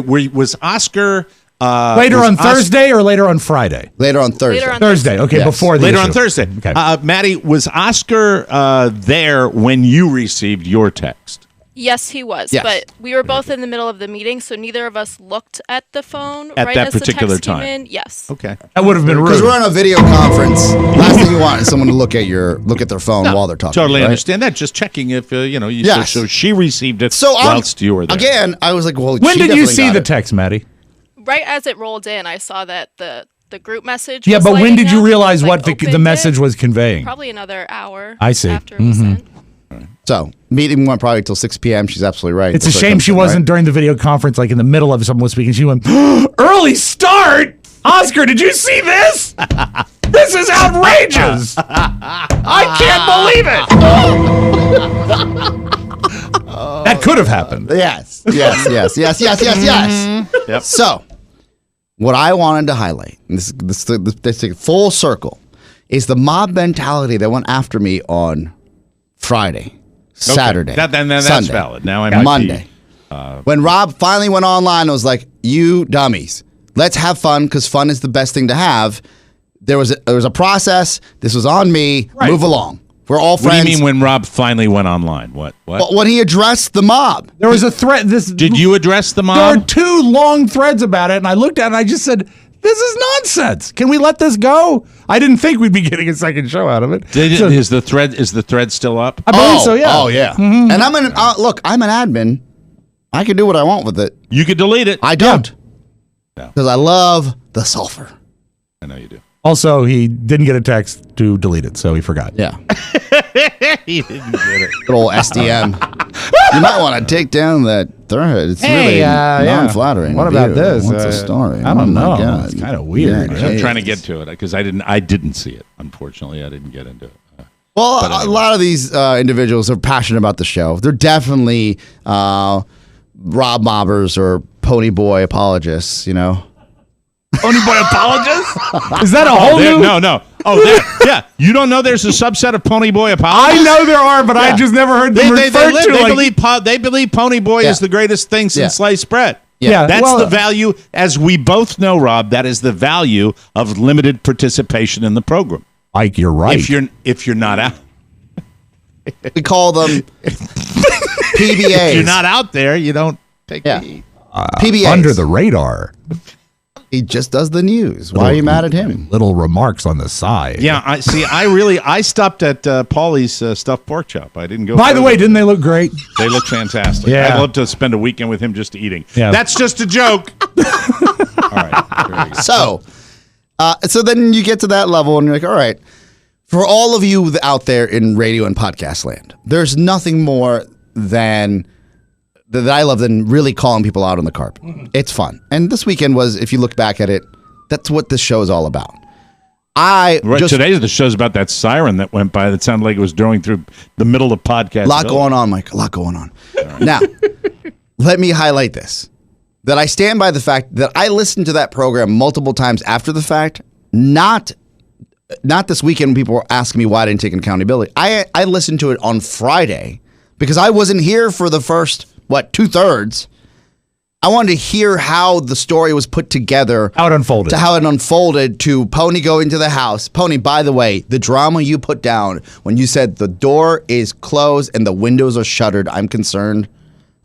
was Oscar later on Thursday or later on Friday? Later on Thursday. Thursday. Okay, yes. before the later issue. on Thursday. Okay. Maddie, was Oscar there when you received your text? Yes, he was. Yes. But we were both in the middle of the meeting, so neither of us looked at the phone at right that as the particular text came time. in. Yes. Okay. That would have been rude. Because we're on a video conference. Last thing you want is someone to look at their phone while they're talking. Totally right? understand that. Just checking if Yes. so she received it so whilst you were there. Again, I was like, well, when she did you definitely see got the it. text, Maddie? Right as it rolled in, I saw that the group message. Yeah, was but when lighting did you up, realize like, what the opened message it. was conveying? Probably another hour. I see. After it was sent. So, meeting went probably till 6 p.m. She's absolutely right. It's a shame she wasn't during the video conference, like in the middle of someone was speaking. She went, early start? Oscar, did you see this? This is outrageous. I can't believe it. That could have happened. Yes. Yep. So, what I wanted to highlight, and this full circle, is the mob mentality that went after me on Friday, Saturday, that's Sunday, valid. Now I might Monday. When Rob finally went online, I was like, "You dummies, let's have fun because fun is the best thing to have." There was a process. This was on me. Right. Move along. We're all friends. What do you mean when Rob finally went online? What? Well, when he addressed the mob. There was a thread. Did you address the There mob? are 2 long threads about it, and I looked at it and I just said, this is nonsense. Can we let this go? I didn't think we'd be getting a second show out of it. Is the thread still up? I believe so, yeah. Oh, yeah. Mm-hmm. And I'm I'm an admin. I can do what I want with it. You could delete it. I don't. No. Because I love the sulfur. I know you do. Also, he didn't get a text to delete it, so he forgot. Yeah. He didn't get it. Good old SDM. You might want to take down that thread. It's really non-flattering. What about this? What's the story? I don't know. My God. It's kind of weird. Yeah, I'm trying to get to it because I didn't see it. Unfortunately, I didn't get into it. Well, But anyway. a lot of these individuals are passionate about the show. They're definitely Rob mobbers or pony boy apologists, you know. Pony boy apologist? Is that a whole new? No. Oh, yeah. You don't know there's a subset of pony boy apologists? I know there are, but I just never heard them referred to. They believe pony boy is the greatest thing since sliced bread. Yeah, That's the value, as we both know, Rob. That is the value of limited participation in the program. Ike, you're right. If you're not out, We call them PBAs. if you're not out there, you don't take the heat. PBAs. Under the radar. He just does the news. Why are you mad at him? Little remarks on the side. Yeah, I stopped at Paulie's stuffed pork chop. I didn't go. By the further. way, didn't they look great? They look fantastic. Yeah. I'd love to spend a weekend with him just eating. Yeah. That's just a joke. All right. Very good. So then you get to that level and you're like, all right, for all of you out there in radio and podcast land, there's nothing more than that I love than really calling people out on the carpet. It's fun. And this weekend was, if you look back at it, that's what this show is all about. Today the show's about that siren that went by that sounded like it was going through the middle of podcast. A lot going on, Mike. A lot going on. Right. Now, let me highlight this. That I stand by the fact that I listened to that program multiple times after the fact, not this weekend when people were asking me why I didn't take accountability. I listened to it on Friday because I wasn't here for the first, 2/3. I wanted to hear how the story was put together. How it unfolded. To Pony going to the house. Pony, by the way, the drama you put down when you said the door is closed and the windows are shuttered, I'm concerned.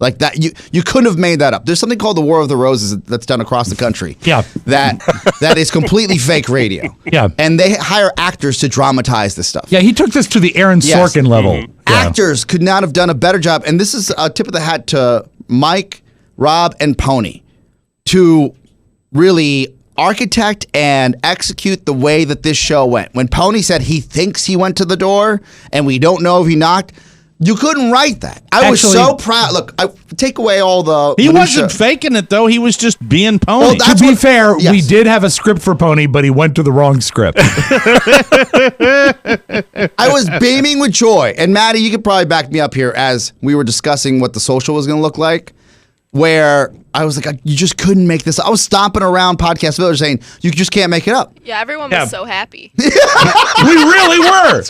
Like that, you couldn't have made that up. There's something called the War of the Roses that's done across the country. Yeah. That is completely fake radio. Yeah. And they hire actors to dramatize this stuff. Yeah, he took this to the Aaron Sorkin level. Mm-hmm. Yeah. Actors could not have done a better job. And this is a tip of the hat to Mike, Rob, and Pony to really architect and execute the way that this show went. When Pony said he thinks he went to the door and we don't know if he knocked, you couldn't write that. I was so proud. Look, I take away all the... He wasn't faking it, though. He was just being Pony. Well, to be fair, we did have a script for Pony, but he went to the wrong script. I was beaming with joy. And Maddie, you could probably back me up here as we were discussing what the social was going to look like, where I was like, you just couldn't make this. I was stomping around Podcast Village saying, you just can't make it up. Yeah, everyone was so happy. We really were.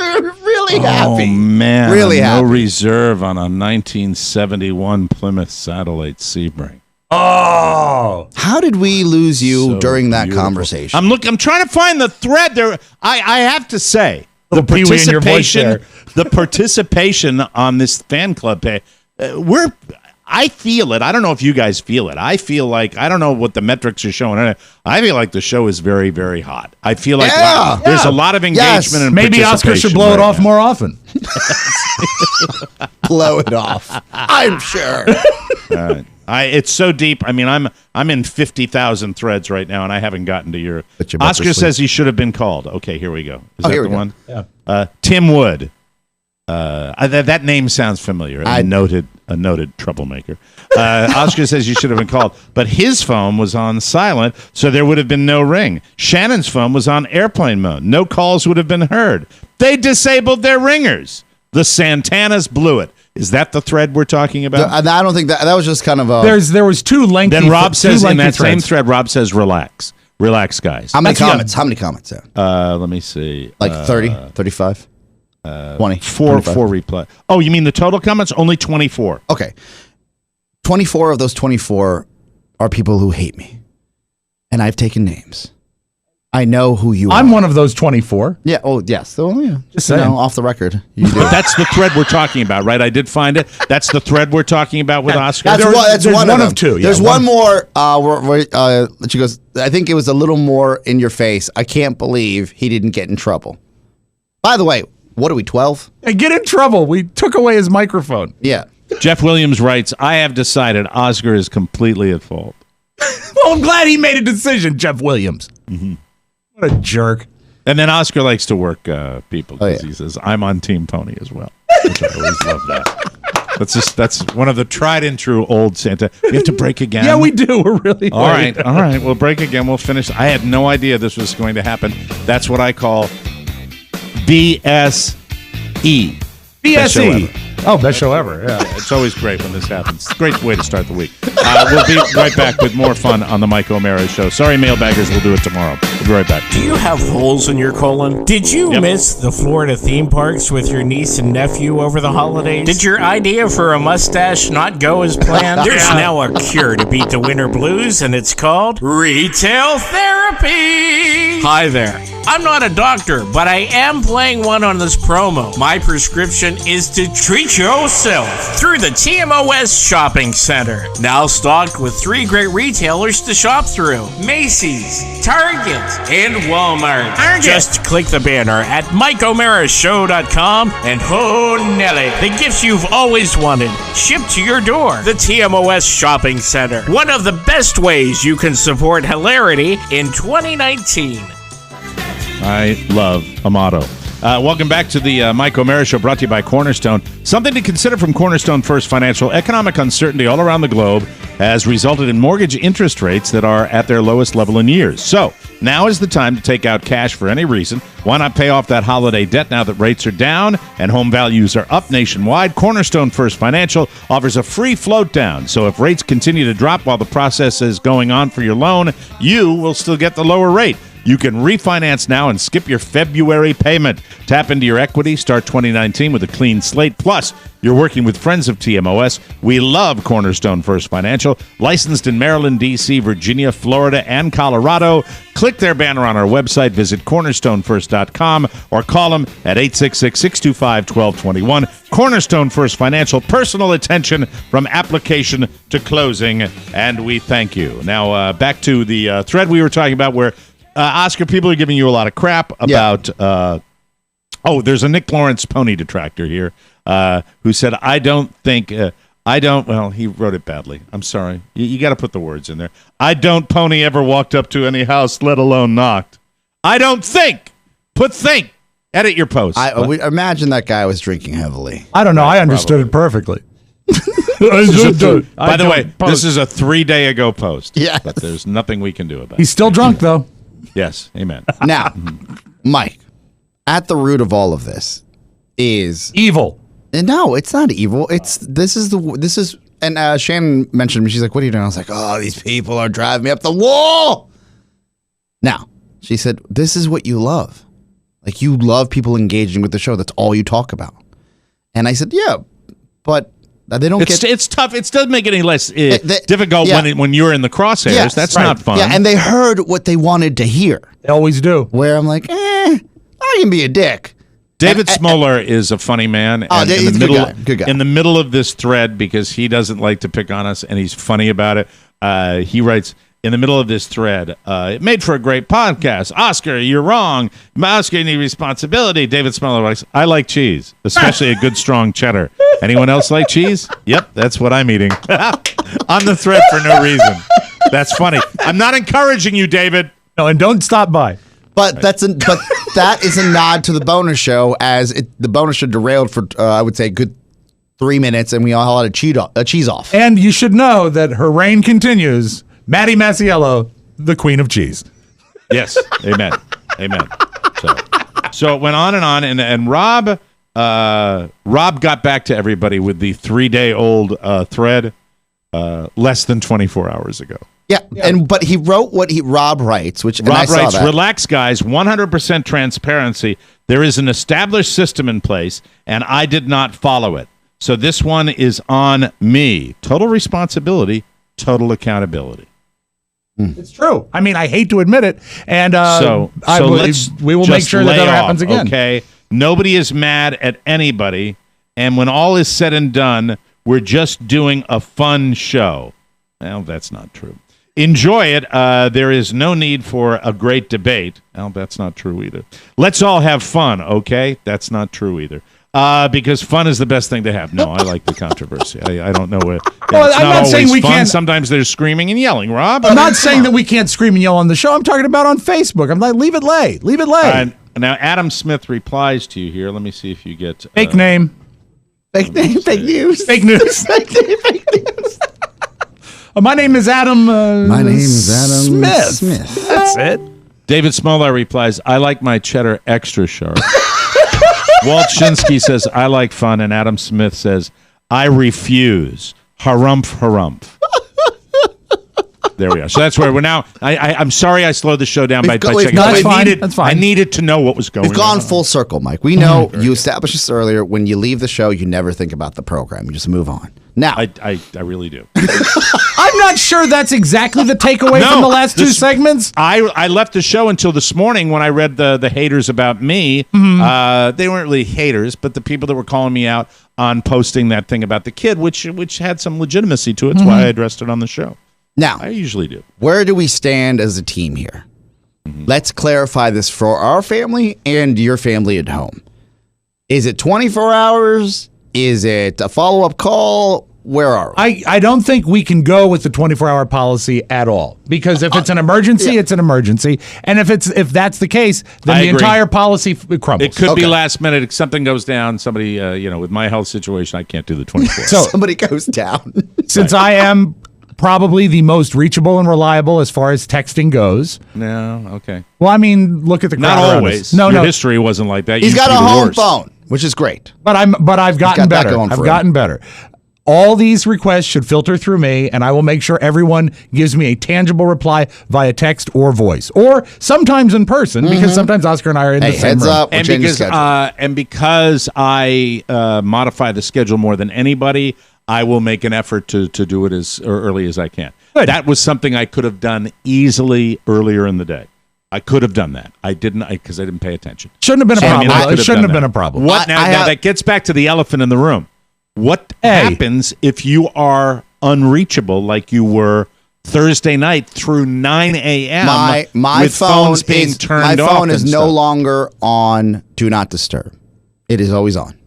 Really happy. Oh, man. Really happy. No reserve on a 1971 Plymouth Satellite Sebring. Oh. How did we lose you during that conversation? I'm trying to find the thread there. I have to say, the participation on this fan club page, I feel it. I don't know if you guys feel it. I feel like, I don't know what the metrics are showing. I feel like the show is very, very hot. I feel like there's a lot of engagement and maybe Oscar should blow it off more often. Blow it off. I'm sure. It's so deep. I mean, I'm in 50,000 threads right now, and I haven't gotten to your. Oscar says he should have been called. Okay, here we go. Is that the one? Yeah. Tim Wood. That name sounds familiar. A noted troublemaker. Oscar says you should have been called, but his phone was on silent, so there would have been no ring. Shannon's phone was on airplane mode. No calls would have been heard. They disabled their ringers. The Santanas blew it. Is that the thread we're talking about? I don't think that was just kind of a... There was two lengthy... Then Rob says in that same thread, Rob says, relax. Relax, guys. How many comments? How many comments? Let me see. Like 30, 35? 20. Four reply. Oh, you mean the total comments? Only 24. Okay. 24 of those 24 are people who hate me. And I've taken names. I know who you are. I'm one of those 24. Yeah. Oh, yes. So, yeah. Just saying. Off the record. You do. That's the thread we're talking about, right? I did find it. That's the thread we're talking about with Oscar. That's one of two. Yeah, there's one more. She goes, I think it was a little more in your face. I can't believe he didn't get in trouble. By the way, what are we, 12? Get in trouble. We took away his microphone. Yeah. Jeff Williams writes, I have decided Oscar is completely at fault. Well, I'm glad he made a decision, Jeff Williams. Mm-hmm. What a jerk. And then Oscar likes to work people because he says, I'm on Team Pony as well. Which I always love that. That's one of the tried and true old Santa. We have to break again. Yeah, we do. We're really all right. All right. We'll break again. We'll finish. I had no idea this was going to happen. That's what I call BSE. BSE. Best show ever. Yeah. It's always great when this happens. Great way to start the week. We'll be right back with more fun on the Mike O'Mara Show. Sorry, mailbaggers. We'll do it tomorrow. We'll be right back. Do you have holes in your colon? Did you miss the Florida theme parks with your niece and nephew over the holidays? Did your idea for a mustache not go as planned? There's now a cure to beat the winter blues, and it's called retail therapy. Hi there. I'm not a doctor, but I am playing one on this promo. My prescription is to treat yourself through the TMOS Shopping Center. Now stocked with 3 great retailers to shop through: Macy's, Target, and Walmart. Just click the banner at MikeO'MaraShow.com and ho Nelly, the gifts you've always wanted, shipped to your door. The TMOS Shopping Center, one of the best ways you can support hilarity in 2019. I love a motto. Welcome back to the Mike O'Mara Show, brought to you by Cornerstone. Something to consider from Cornerstone First Financial. Economic uncertainty all around the globe has resulted in mortgage interest rates that are at their lowest level in years. So now is the time to take out cash for any reason. Why not pay off that holiday debt now that rates are down and home values are up nationwide? Cornerstone First Financial offers a free float down. So if rates continue to drop while the process is going on for your loan, you will still get the lower rate. You can refinance now and skip your February payment. Tap into your equity. Start 2019 with a clean slate. Plus, you're working with friends of TMOS. We love Cornerstone First Financial. Licensed in Maryland, D.C., Virginia, Florida, and Colorado. Click their banner on our website. Visit cornerstonefirst.com or call them at 866-625-1221. Cornerstone First Financial. Personal attention from application to closing. And we thank you. Now, back to the thread we were talking about where Oscar, people are giving you a lot of crap about. There's a Nick Lawrence pony detractor here who said, I don't think. Well, he wrote it badly. I'm sorry. You got to put the words in there. I don't pony ever walked up to any house, let alone knocked. I don't think. Put think. Edit your post. We imagine that guy was drinking heavily. I don't know. I understood it perfectly. By the way, this is a 3-day ago post. Yeah. But there's nothing we can do about it. He's still drunk, though. Yes, amen. Now, Mike, at the root of all of this is evil. No, it's not evil. This is and Shannon mentioned me. She's like, "What are you doing?" I was like, "Oh, these people are driving me up the wall." Now, she said, "This is what you love. Like you love people engaging with the show. That's all you talk about." And I said, "Yeah, but." They don't it's tough. It doesn't make it any less difficult when you're in the crosshairs. Yes, that's not fun. Yeah, and they heard what they wanted to hear. They always do. Where I'm like, I can be a dick. David Smoller is a funny man. And he's a good guy. In the middle of this thread, because he doesn't like to pick on us, and he's funny about it, he writes, in the middle of this thread, it made for a great podcast. Oscar, you're wrong. Oscar, you need responsibility. David Smoller writes, I like cheese, especially a good strong cheddar. Anyone else like cheese? Yep, that's what I'm eating. On the thread for no reason. That's funny. I'm not encouraging you, David. No, and don't stop by. But that is a nod to the bonus show, as the bonus show derailed for I would say a good 3 minutes, and we all had a cheese off. And you should know that her reign continues. Maddie Masiello, the queen of cheese. Yes, amen, amen. So it went on, and Rob got back to everybody with the 3-day-old thread less than 24 hours ago. Yeah. But he wrote what Rob writes, Rob writes, relax, guys, 100% transparency. There is an established system in place, and I did not follow it. So this one is on me. Total responsibility, total accountability. It's true. I mean, I hate to admit it, and we will make sure that never happens again. Okay, nobody is mad at anybody, and when all is said and done, we're just doing a fun show. Well, that's not true. Enjoy it. There is no need for a great debate. Well, that's not true either. Let's all have fun, okay? That's not true either. Because fun is the best thing to have. No, I like the controversy. I don't know what. Well, I'm not saying we can't. Sometimes there's screaming and yelling, Rob. I'm not saying that we can't scream and yell on the show. I'm talking about on Facebook. I'm like, leave it lay. Leave it lay. Now, Adam Smith replies to you here. Let me see if you get. Fake name. Fake name. Fake news. Fake news. Fake name. Fake news. My name is Adam. My name is Adam Smith. That's it. David Smoller replies, I like my cheddar extra sharp. Walt Shinsky says, I like fun. And Adam Smith says, I refuse. Harumph, harumph. There we are. So that's where we're now. I'm sorry I slowed the show down by checking. That's fine. I needed to know what was going on. We've gone full circle, Mike. We know you established this earlier. When you leave the show, you never think about the program. You just move on. Now, I really do. I'm not sure that's exactly the takeaway from the last two segments. I left the show until this morning when I read the haters about me. Mm-hmm. They weren't really haters, but the people that were calling me out on posting that thing about the kid, which had some legitimacy to it. That's why I addressed it on the show. Now, I usually do. Where do we stand as a team here? Mm-hmm. Let's clarify this for our family and your family at home. Is it 24 hours? Is it a follow-up call? where are we? I don't think we can go with the 24-hour policy at all, because if it's an emergency, it's an emergency, and if that's the case, then the entire policy crumbles. It could be last minute. If something goes down, somebody, with my health situation, I can't do the 24. So somebody goes down. Since I am probably the most reachable and reliable as far as texting goes. No, okay. Well, I mean, look at the crowd. Not always. Your history wasn't like that. He's got a home phone, which is great. But I've gotten better. I've gotten better. All these requests should filter through me, and I will make sure everyone gives me a tangible reply via text or voice, or sometimes in person, because sometimes Oscar and I are in the same room. Up, and because I modify the schedule more than anybody, I will make an effort to do it as early as I can. Good. That was something I could have done easily earlier in the day. I could have done that. I didn't, because I didn't pay attention. Shouldn't have been a problem. It shouldn't have been a problem. Now that gets back to the elephant in the room. What happens if you are unreachable like you were Thursday night through 9 a.m. My with phone phones being turned off? My phone is no longer on Do Not Disturb. It is always on.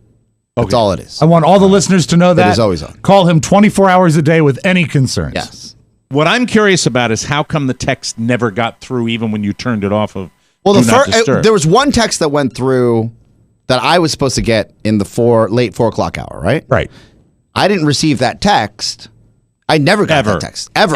That's all it is. I want all the listeners to know that. It is always on. Call him 24 hours a day with any concerns. Yes. What I'm curious about is how come the text never got through even when you turned it off of Do Not Disturb? There was one text that went through that I was supposed to get in the late 4 o'clock hour, right? Right. I didn't receive that text. I never got that text. Ever.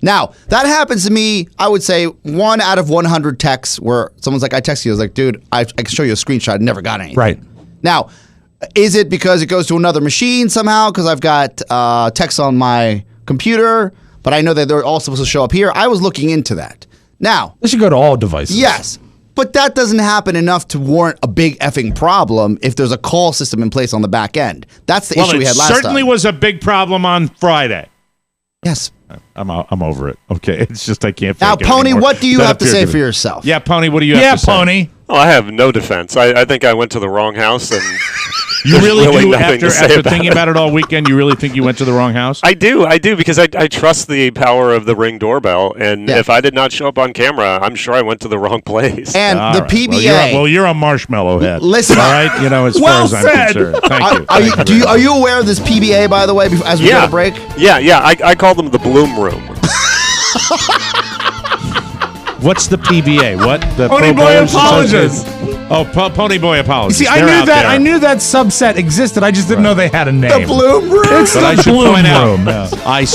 Now, that happens to me, I would say, 1 out of 100 texts where someone's like, I text you. I was like, dude, I can show you a screenshot. I never got anything. Right. Now, is it because it goes to another machine somehow? Because I've got text on my computer, but I know that they're all supposed to show up here. I was looking into that. Now, this should go to all devices. Yes. But that doesn't happen enough to warrant a big effing problem if there's a call system in place on the back end. That's the issue we had last time. It certainly was a big problem on Friday. Yes. I'm over it. Okay, it's just I can't. Now, Pony, what do you have to say for yourself? Yeah, Pony, what do you have to say? Yeah, Pony. Oh, I have no defense. I think I went to the wrong house, and you really do. After thinking about it all weekend, you really think you went to the wrong house? I do because I trust the power of the Ring doorbell, and if I did not show up on camera, I'm sure I went to the wrong place. And all the PBA. Well, you're a marshmallow head. Listen, all right. As far as I'm concerned. Thank you. Are you aware of this PBA, by the way? As we go to break. Yeah. I call them the Bloom Room. What's the PBA? What the Pony Boy Apologist? Oh, Pony Boy Apologist. See, I knew that subset existed. I just didn't know they had a name. The Bloom Room. It's the Bloom Room. I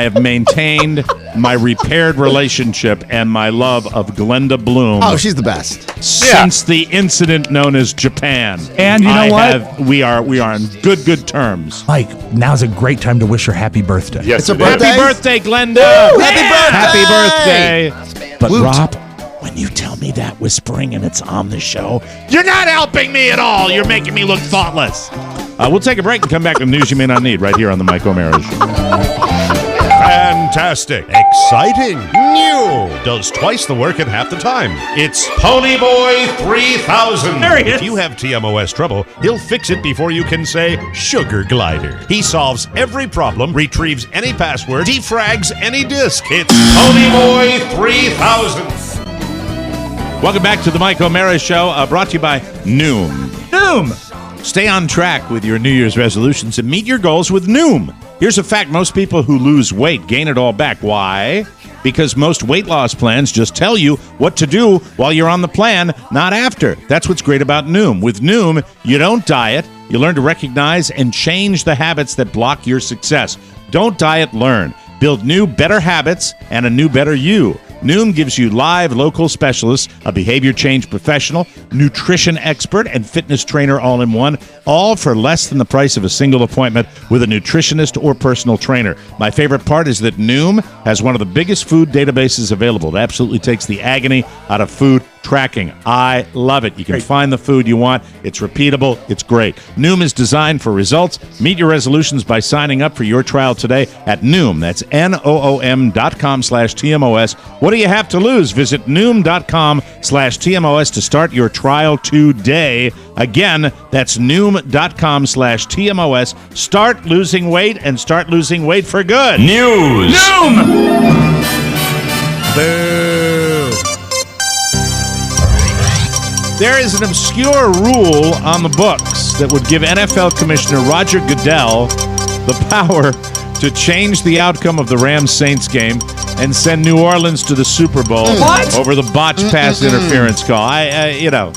have maintained my repaired relationship and my love of Glenda Bloom. Oh, she's the best. Since the incident known as Japan. And you know what? We are on good terms. Mike, now's a great time to wish her happy birthday. Yes, it's a birthday. Happy birthday, Glenda. Woo! Happy birthday. But Woot. Rob, when you tell me that whispering and it's on the show, you're not helping me at all. You're making me look thoughtless. We'll take a break and come back with news you may not need right here on the Mike O'Mara Show. Fantastic. Exciting. New. Does twice the work at half the time. It's Pony Boy 3000. There he is. If you have TMOS trouble, he'll fix it before you can say Sugar Glider. He solves every problem, retrieves any password, defrags any disk. It's Pony Boy 3000. Welcome back to the Mike O'Mara Show, brought to you by Noom. Noom. Stay on track with your New Year's resolutions and meet your goals with Noom. Here's a fact: most people who lose weight gain it all back. Why? Because most weight loss plans just tell you what to do while you're on the plan, not after. That's what's great about Noom. With Noom, you don't diet. You learn to recognize and change the habits that block your success. Don't diet, learn. Build new, better habits and a new, better you. Noom gives you live local specialists, a behavior change professional, nutrition expert, and fitness trainer all in one, all for less than the price of a single appointment with a nutritionist or personal trainer. My favorite part is that Noom has one of the biggest food databases available. It absolutely takes the agony out of food tracking. I love it. You can find the food you want. It's repeatable. It's great. Noom is designed for results. Meet your resolutions by signing up for your trial today at Noom. That's Noom.com/TMOS. What do you have to lose? Visit Noom.com/TMOS to start your trial today. Again, that's Noom.com/TMOS. Start losing weight and start losing weight for good. News. Noom. Boo. There is an obscure rule on the books that would give NFL Commissioner Roger Goodell the power to change the outcome of the Rams-Saints game and send New Orleans to the Super Bowl over the botched pass interference call. I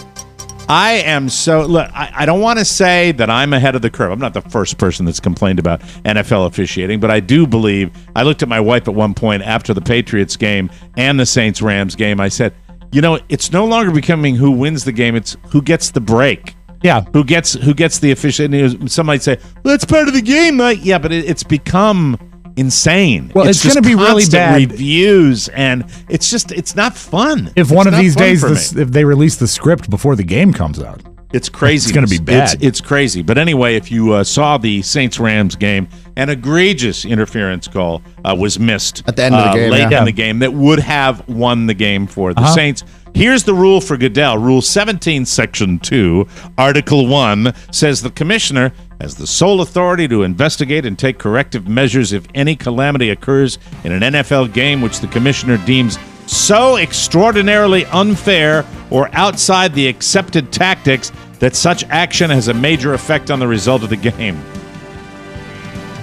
am so... Look, I don't want to say that I'm ahead of the curve. I'm not the first person that's complained about NFL officiating, but I do believe... I looked at my wife at one point after the Patriots game and the Saints-Rams game. I said, it's no longer becoming who wins the game. It's who gets the break. Yeah. Who gets the officiating. Some might say, well, that's part of the game. Yeah, but it's become insane. Well, it's going to be really bad. Reviews, and it's not fun. If one of these days, if they release the script before the game comes out. It's crazy. It's going to be bad. It's crazy. But anyway, if you saw the Saints-Rams game, an egregious interference call was missed at the end of the game, late in the game that would have won the game for the Saints. Here's the rule for Goodell. Rule 17, Section 2, Article 1 says the commissioner has the sole authority to investigate and take corrective measures if any calamity occurs in an NFL game which the commissioner deems so extraordinarily unfair or outside the accepted tactics that such action has a major effect on the result of the game.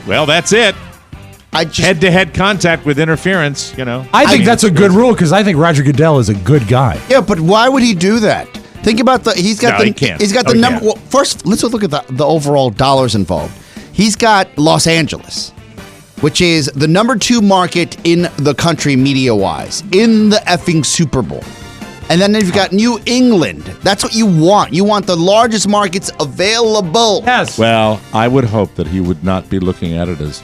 Well, that's it. Head-to-head contact with interference, I think that's a good rule because I think Roger Goodell is a good guy. Yeah, but why would he do that? Think about he's got the number. Well, first, let's look at the overall dollars involved. He's got Los Angeles, which is the number 2 market in the country media-wise, in the effing Super Bowl. And then you've got New England. That's what you want. You want the largest markets available. Yes. Well, I would hope that he would not be looking at it as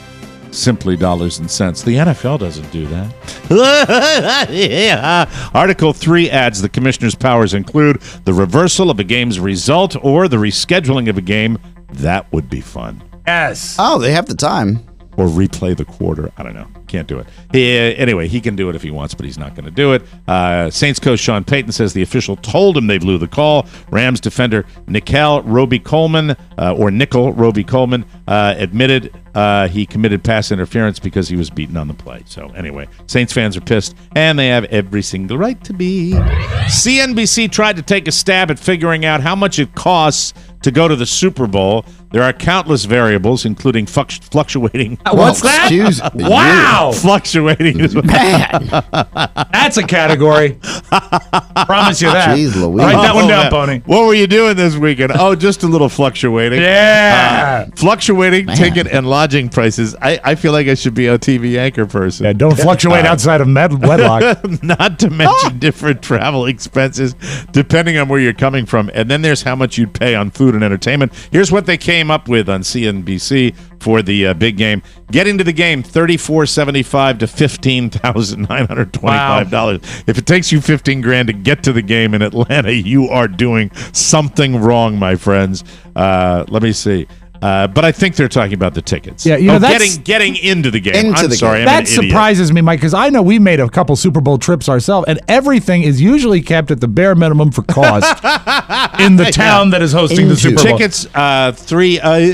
simply dollars and cents. The NFL doesn't do that. Yeah. Article 3 adds the commissioner's powers include the reversal of a game's result or the rescheduling of a game. That would be fun. Yes. Oh, they have the time. Or replay the quarter. I don't know. Can't do it. Anyway, he can do it if he wants, but he's not going to do it. Saints coach Sean Payton says the official told him they blew the call. Rams defender Nickel Roby-Coleman admitted he committed pass interference because he was beaten on the play. So anyway, Saints fans are pissed, and they have every single right to be. CNBC tried to take a stab at figuring out how much it costs to go to the Super Bowl. There are countless variables, including fluctuating. What's that? Wow! Fluctuating. Man. That's a category. Promise you that. Jeez Louise. Write that one down, Pony. What were you doing this weekend? Oh, just a little fluctuating. Yeah. Fluctuating ticket and lodging prices. I feel like I should be a TV anchor person. Yeah, don't fluctuate outside of wedlock. Not to mention different travel expenses depending on where you're coming from. And then there's how much you'd pay on food and entertainment. Here's what they came up with on CNBC for the big game. Getting to the game, $34.75 to $15,925. Wow. If it takes you $15,000 to get to the game in Atlanta, you are doing something wrong, my friends. Let me see. But I think they're talking about the tickets. Yeah, getting into the game. I'm sorry, I'm that surprises me, Mike, because I know we made a couple Super Bowl trips ourselves, and everything is usually kept at the bare minimum for cost in the town that is hosting the Super Bowl. Tickets,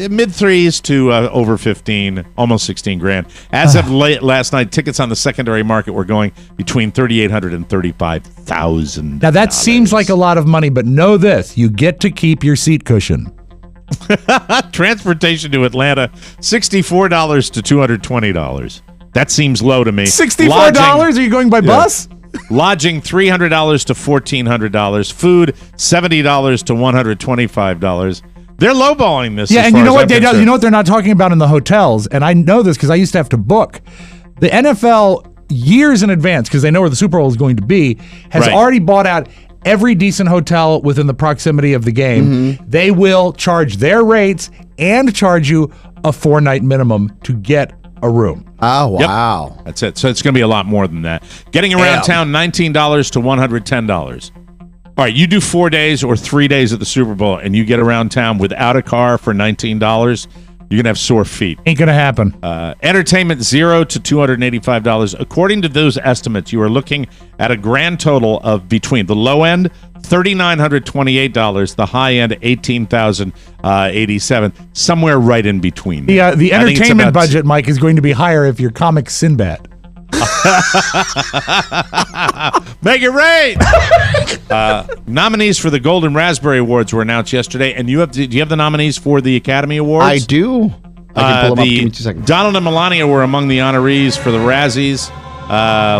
mid threes to over 15, almost $16,000. As of last night, tickets on the secondary market were going between $3,800 and $35,000. Now that seems like a lot of money, but know this: you get to keep your seat cushion. Transportation to Atlanta, $64 to $220. That seems low to me. $64? Are you going by bus? Lodging, $300 to $1,400. Food, $70 to $125. They're lowballing this. Yeah, and you know what they do? You know what they're not talking about in the hotels, and I know this because I used to have to book. The NFL years in advance, because they know where the Super Bowl is going to be, has already bought out every decent hotel within the proximity of the game. Mm-hmm. They will charge their rates and charge you a 4-night minimum to get a room. Oh, wow. Yep. That's it. So it's going to be a lot more than that. Getting around town, $19 to $110. All right, you do 4 days or 3 days at the Super Bowl, and you get around town without a car for $19, you're going to have sore feet. Ain't going to happen. Entertainment, $0 to $285. According to those estimates, you are looking at a grand total of between the low end, $3,928, the high end, $18,087, somewhere right in between. The entertainment budget, Mike, is going to be higher if you're comic Sinbad. Make it rain. Nominees for the Golden Raspberry Awards were announced yesterday, and do you have the nominees for the Academy Awards? I do. I can pull them up. Give me 2 seconds. Donald and Melania were among the honorees for the Razzies.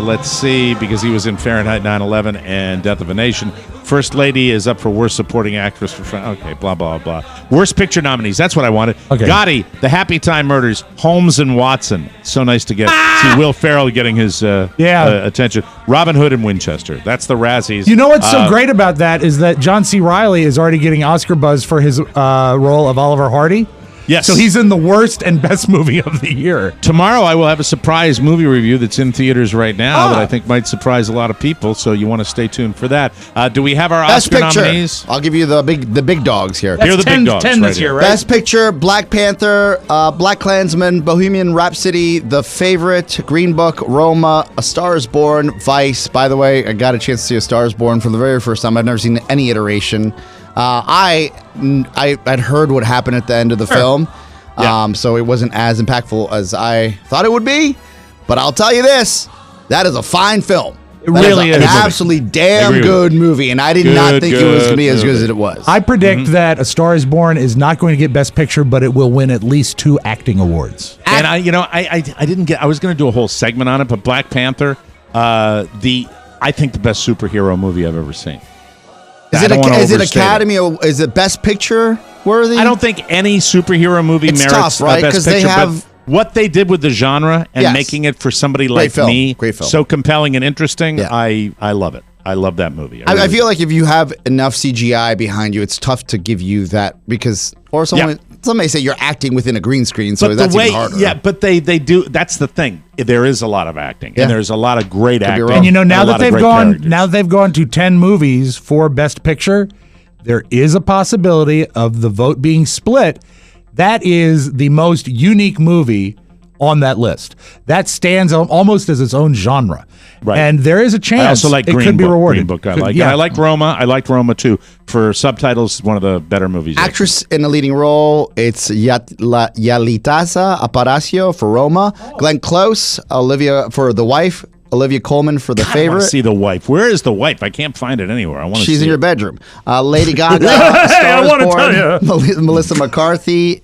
Let's see, because he was in Fahrenheit 9/11 and Death of a Nation. First Lady is up for Worst Supporting Actress for okay, blah, blah, blah. Worst Picture nominees, that's what I wanted. Okay. Gotti, The Happy Time Murders, Holmes and Watson. So nice to see Will Ferrell getting his attention. Robin Hood and Winchester. That's the Razzies. You know what's so great about that is that John C. Reilly is already getting Oscar buzz for his role of Oliver Hardy. Yes. So he's in the worst and best movie of the year. Tomorrow I will have a surprise movie review that's in theaters right now that I think might surprise a lot of people, so you want to stay tuned for that. Do we have our Best Oscar Picture. Nominees? I'll give you the big dogs here. That's Here are the 10, big dogs 10 right this here. year, right? Best Picture, Black Panther, Black Klansman, Bohemian Rhapsody, The Favorite, Green Book, Roma, A Star is Born, Vice. By the way, I got a chance to see A Star is Born for the very first time. I've never seen any iteration. I had heard what happened at the end of the film. Yeah. So it wasn't as impactful as I thought it would be. But I'll tell you this, that is a fine film. It really is. An absolutely damn good movie, and I did not think it was going to be as good as it was. I predict that A Star is Born is not going to get Best Picture, but it will win at least 2 acting awards. And I didn't get. I was going to do a whole segment on it, but Black Panther, I think the best superhero movie I've ever seen. Is it Academy? Is it Best Picture worthy? I don't think any superhero movie merits tough, right? Best Picture. They have what they did with the genre and making it for somebody like me so compelling and interesting. Yeah. I love it. I love that movie. I feel like if you have enough CGI behind you, it's tough to give you that because somebody say you're acting within a green screen, so that's even harder. Yeah, but they do. That's the thing. There is a lot of acting, and there's a lot of great acting. And now that they've gone to 10 movies for Best Picture, there is a possibility of the vote being split. That is the most unique movie on that list. That stands almost as its own genre. Right. And there is a chance I also like it Green could be Book. rewarded. Green Book I like. Yeah. And I like Roma. I liked Roma too. For subtitles, one of the better movies. Actress in a leading role, it's Yalitza Aparicio for Roma, Glenn Close, Olivia for The Wife, Olivia Colman for The Favorite. I want to see The Wife. Where is The Wife? I can't find it anywhere. I want to. She's in your bedroom. Lady Gaga. I want to tell you. Melissa McCarthy.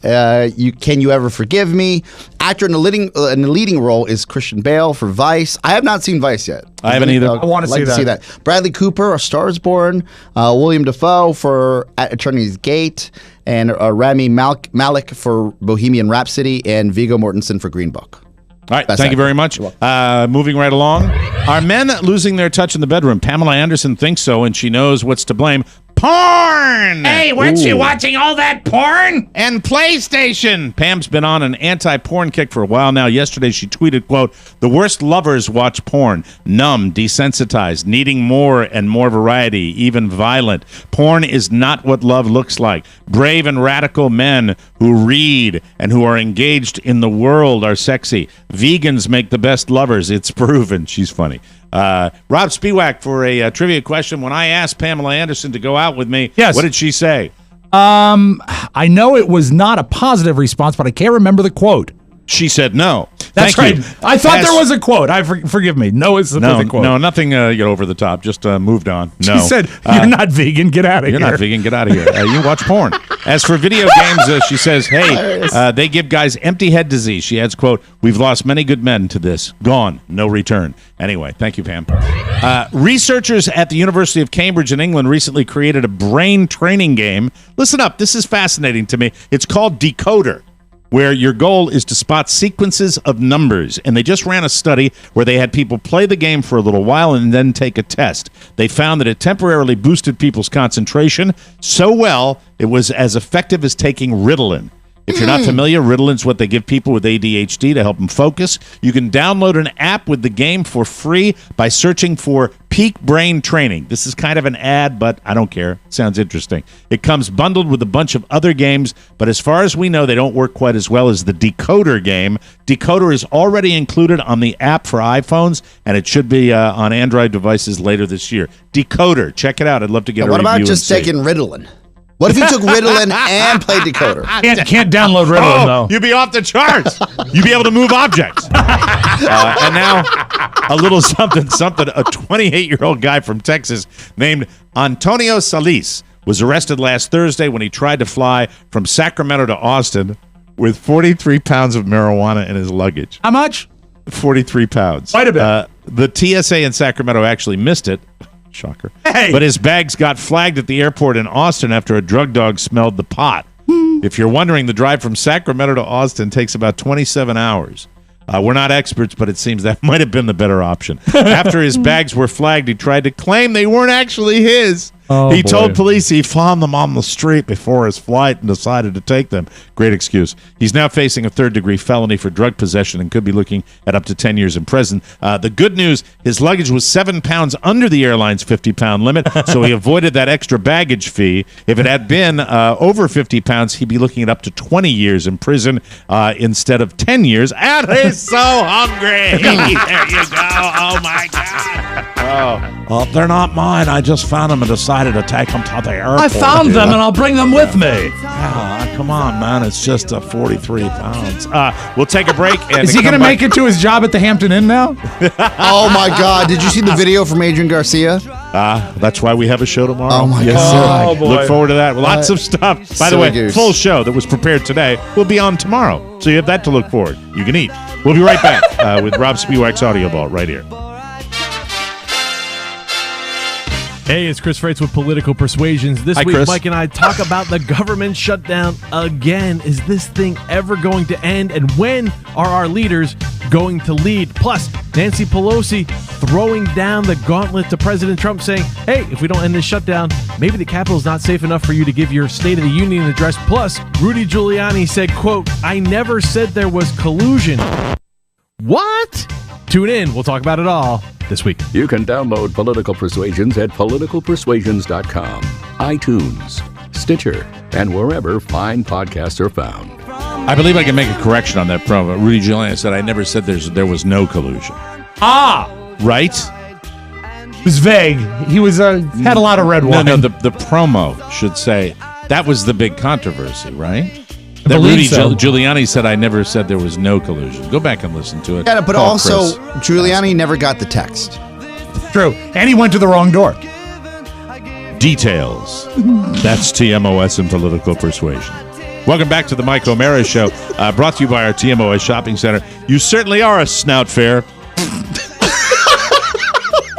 Can You Ever Forgive Me? Actor in a leading role is Christian Bale for Vice. I have not seen Vice yet. I haven't either. I want to see that. Bradley Cooper, A Star is Born. William Dafoe for Attorney's Gate, and Rami Malek for Bohemian Rhapsody, and Viggo Mortensen for Green Book. All right, thank you very much. Moving right along. Are men losing their touch in the bedroom? Pamela Anderson thinks so, and she knows what's to blame. Porn! Hey, weren't you watching all that porn? And PlayStation. Pam's been on an anti-porn kick for a while now. Yesterday she tweeted, quote, "The worst lovers watch porn. Numb, desensitized, needing more and more variety, even violent. Porn is not what love looks like. Brave and radical men who read and who are engaged in the world are sexy. Vegans make the best lovers. It's proven." She's funny. Rob Spiewak for a trivia question. When I asked Pamela Anderson to go out with me, what did she say? I know it was not a positive response, but I can't remember the quote. She said no. That's Thank right. you. I thought there was a quote. Forgive me. No, it's the quote. No, nothing over the top. Just moved on. No. She said, "You're not vegan. Get out of here. You're not vegan. Get out of here. You watch porn." As for video games, she says, "Hey, they give guys empty head disease." She adds, "Quote: We've lost many good men to this. Gone, no return." Anyway, thank you, Pam. Researchers at the University of Cambridge in England recently created a brain training game. Listen up. This is fascinating to me. It's called Decoder, where your goal is to spot sequences of numbers. And they just ran a study where they had people play the game for a little while and then take a test. They found that it temporarily boosted people's concentration so well, it was as effective as taking Ritalin. If you're not familiar, Ritalin's what they give people with ADHD to help them focus. You can download an app with the game for free by searching for Peak Brain Training. This is kind of an ad, but I don't care. Sounds interesting. It comes bundled with a bunch of other games, but as far as we know, they don't work quite as well as the Decoder game. Decoder is already included on the app for iPhones, and it should be on Android devices later this year. Decoder. Check it out. I'd love to get a review. What about just taking Ritalin? What if you took Ritalin and played decoder? Can't download Ritalin, though. You'd be off the charts. You'd be able to move objects. And now, a little something. A 28-year-old guy from Texas named Antonio Salis was arrested last Thursday when he tried to fly from Sacramento to Austin with 43 pounds of marijuana in his luggage. How much? 43 pounds. Quite a bit. The TSA in Sacramento actually missed it. Shocker. Hey. But his bags got flagged at the airport in Austin after a drug dog smelled the pot. If you're wondering, the drive from Sacramento to Austin takes about 27 hours. We're not experts, but it seems that might have been the better option. After his bags were flagged, he tried to claim they weren't actually his. He told police he found them on the street before his flight and decided to take them. Great excuse. He's now facing a third-degree felony for drug possession and could be looking at up to 10 years in prison. The good news, his luggage was 7 pounds under the airline's 50-pound limit, so he avoided that extra baggage fee. If it had been over 50 pounds, he'd be looking at up to 20 years in prison instead of 10 years. And he's so hungry. There you go. Oh, my God. They're not mine. I just found them and decided to take them to the airport. I found them, and I'll bring them with me. Come on, man. It's just 43 pounds. We'll take a break. And is he going to make it to his job at the Hampton Inn now? Oh, my God. Did you see the video from Adrian Garcia? That's why we have a show tomorrow. Oh, my yes, God. Sir. Look forward to that. Lots of stuff. By the way, goose. Full show that was prepared today will be on tomorrow. So you have that to look forward. You can eat. We'll be right back with Rob Spiewak's Audio Vault right here. Hey, it's Chris Freitz with Political Persuasions. This week, Chris. Mike and I talk about the government shutdown again. Is this thing ever going to end? And when are our leaders going to lead? Plus, Nancy Pelosi throwing down the gauntlet to President Trump, saying, hey, if we don't end this shutdown, maybe the Capitol's not safe enough for you to give your State of the Union address. Plus, Rudy Giuliani said, quote, I never said there was collusion. What? Tune in. We'll talk about it all this week. You can download Political Persuasions at politicalpersuasions.com, iTunes, Stitcher, and wherever fine podcasts are found. I believe I can make a correction on that promo. Rudy Giuliani said, I never said there was no collusion. Right? It was vague. He was had a lot of red wine. No, the promo should say, that was the big controversy, right? I That Rudy so. Giuliani said, I never said there was no collusion. Go back and listen to it. Yeah, but Call also, Chris. Giuliani never got the text. True. And he went to the wrong door. Details. That's TMOS and Political Persuasion. Welcome back to the Mike O'Mara Show, brought to you by our TMOS Shopping Center. You certainly are a snout fair.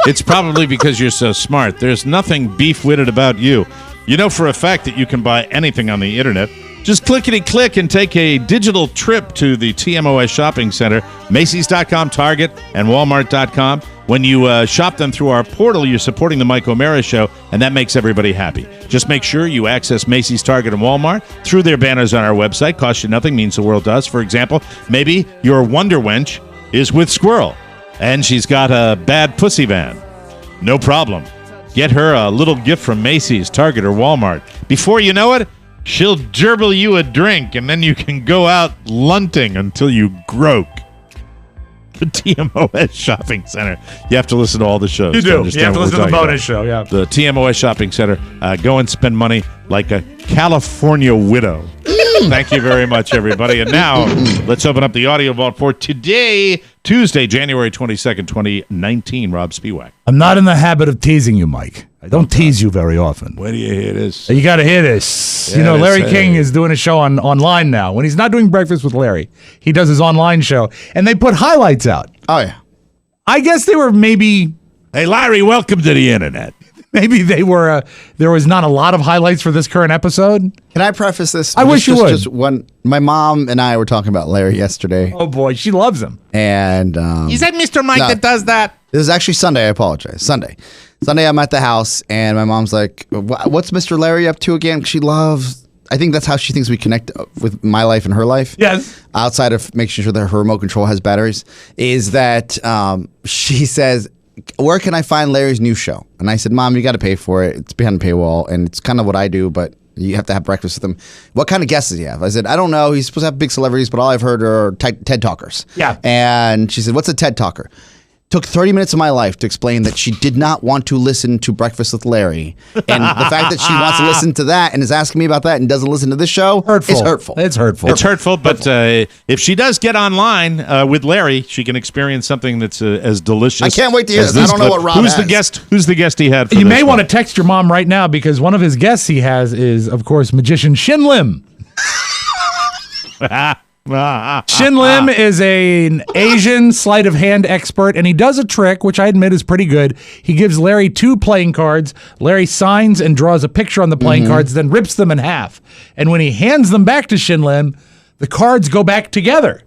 It's probably because you're so smart. There's nothing beef-witted about you. You know for a fact that you can buy anything on the internet. Just clickety-click and take a digital trip to the TMOS Shopping Center, Macy's.com, Target, and Walmart.com. When you shop them through our portal, you're supporting the Mike O'Mara Show, and that makes everybody happy. Just make sure you access Macy's, Target, and Walmart through their banners on our website. Costs you nothing, means the world to us. For example, maybe your Wonder Wench is with Squirrel, and she's got a bad pussy van. No problem. Get her a little gift from Macy's, Target, or Walmart. Before you know it, she'll gerbil you a drink, and then you can go out lunting until you croak. The TMOS Shopping Center. You have to listen to all the shows. You do. You understand have to what listen we're to the talking bonus about. show, yeah. The TMOS Shopping Center. Go and spend money like a California widow. Thank you very much, everybody. And now, let's open up the audio vault for today, Tuesday, January 22nd, 2019. Rob Spiewak. I'm not in the habit of teasing you, Mike. I don't tease you very often. Where do you hear this? You got to hear this. Yeah, you know, Larry this, King is doing a show online now. When he's not doing Breakfast with Larry, he does his online show, and they put highlights out. Oh, yeah. I guess they were maybe... Hey, Larry, welcome to the internet. Maybe they were. There was not a lot of highlights for this current episode. Can I preface this? I wish you would. Just one. My mom and I were talking about Larry yesterday. Oh boy, she loves him. And is that Mr. Mike that does that? It was actually Sunday. I apologize. Sunday, I'm at the house, and my mom's like, "What's Mr. Larry up to again?" She loves. I think that's how she thinks we connect with my life and her life. Yes. Outside of making sure that her remote control has batteries, is that she says, where can I find Larry's new show? And I said, Mom, you got to pay for it. It's behind the paywall, and it's kind of what I do, but you have to have breakfast with him. What kind of guests does he have? I said, I don't know. He's supposed to have big celebrities, but all I've heard are TED Talkers. Yeah. And she said, what's a TED Talker? took 30 minutes of my life to explain that she did not want to listen to Breakfast with Larry. And the fact that she wants to listen to that and is asking me about that and doesn't listen to this show is hurtful. It's hurtful. It's hurtful, but if she does get online with Larry, she can experience something that's as delicious. I can't wait to hear this. I don't know what Rob Who's has. Who's the guest he had for You this may one? want to text your mom right now because one of his guests he has is, of course, magician Shin Lim. Shin Lim is an Asian sleight of hand expert, and he does a trick, which I admit is pretty good. He gives Larry 2 playing cards. Larry signs and draws a picture on the playing cards, then rips them in half. And when he hands them back to Shin Lim, the cards go back together.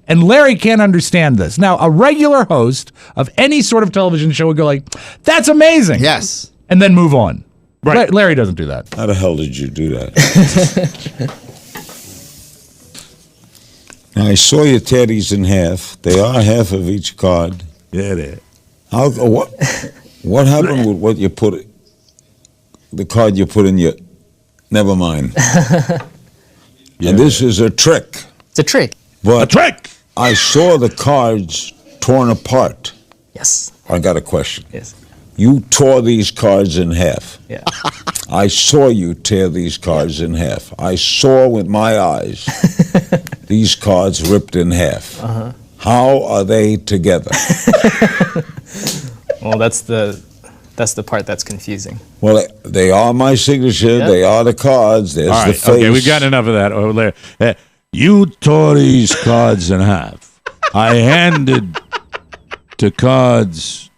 And Larry can't understand this. Now, a regular host of any sort of television show would go like, "That's amazing." Yes. And then move on. Right. Larry doesn't do that. How the hell did you do that? Now, I saw you tear these in half. They are half of each card. Yeah, they. What happened with what you put? The card you put in your. Never mind. And this is a trick. It's a trick. But a trick. I saw the cards torn apart. Yes. I got a question. Yes. You tore these cards in half. Yeah. I saw you tear these cards in half. I saw with my eyes these cards ripped in half. Uh-huh. How are they together? Well, that's the part that's confusing. Well, they are my signature. Yep. They are the cards. There's All right, the face. okay, we've got enough of that. Oh, Larry. You tore these cards in half. I handed to cards.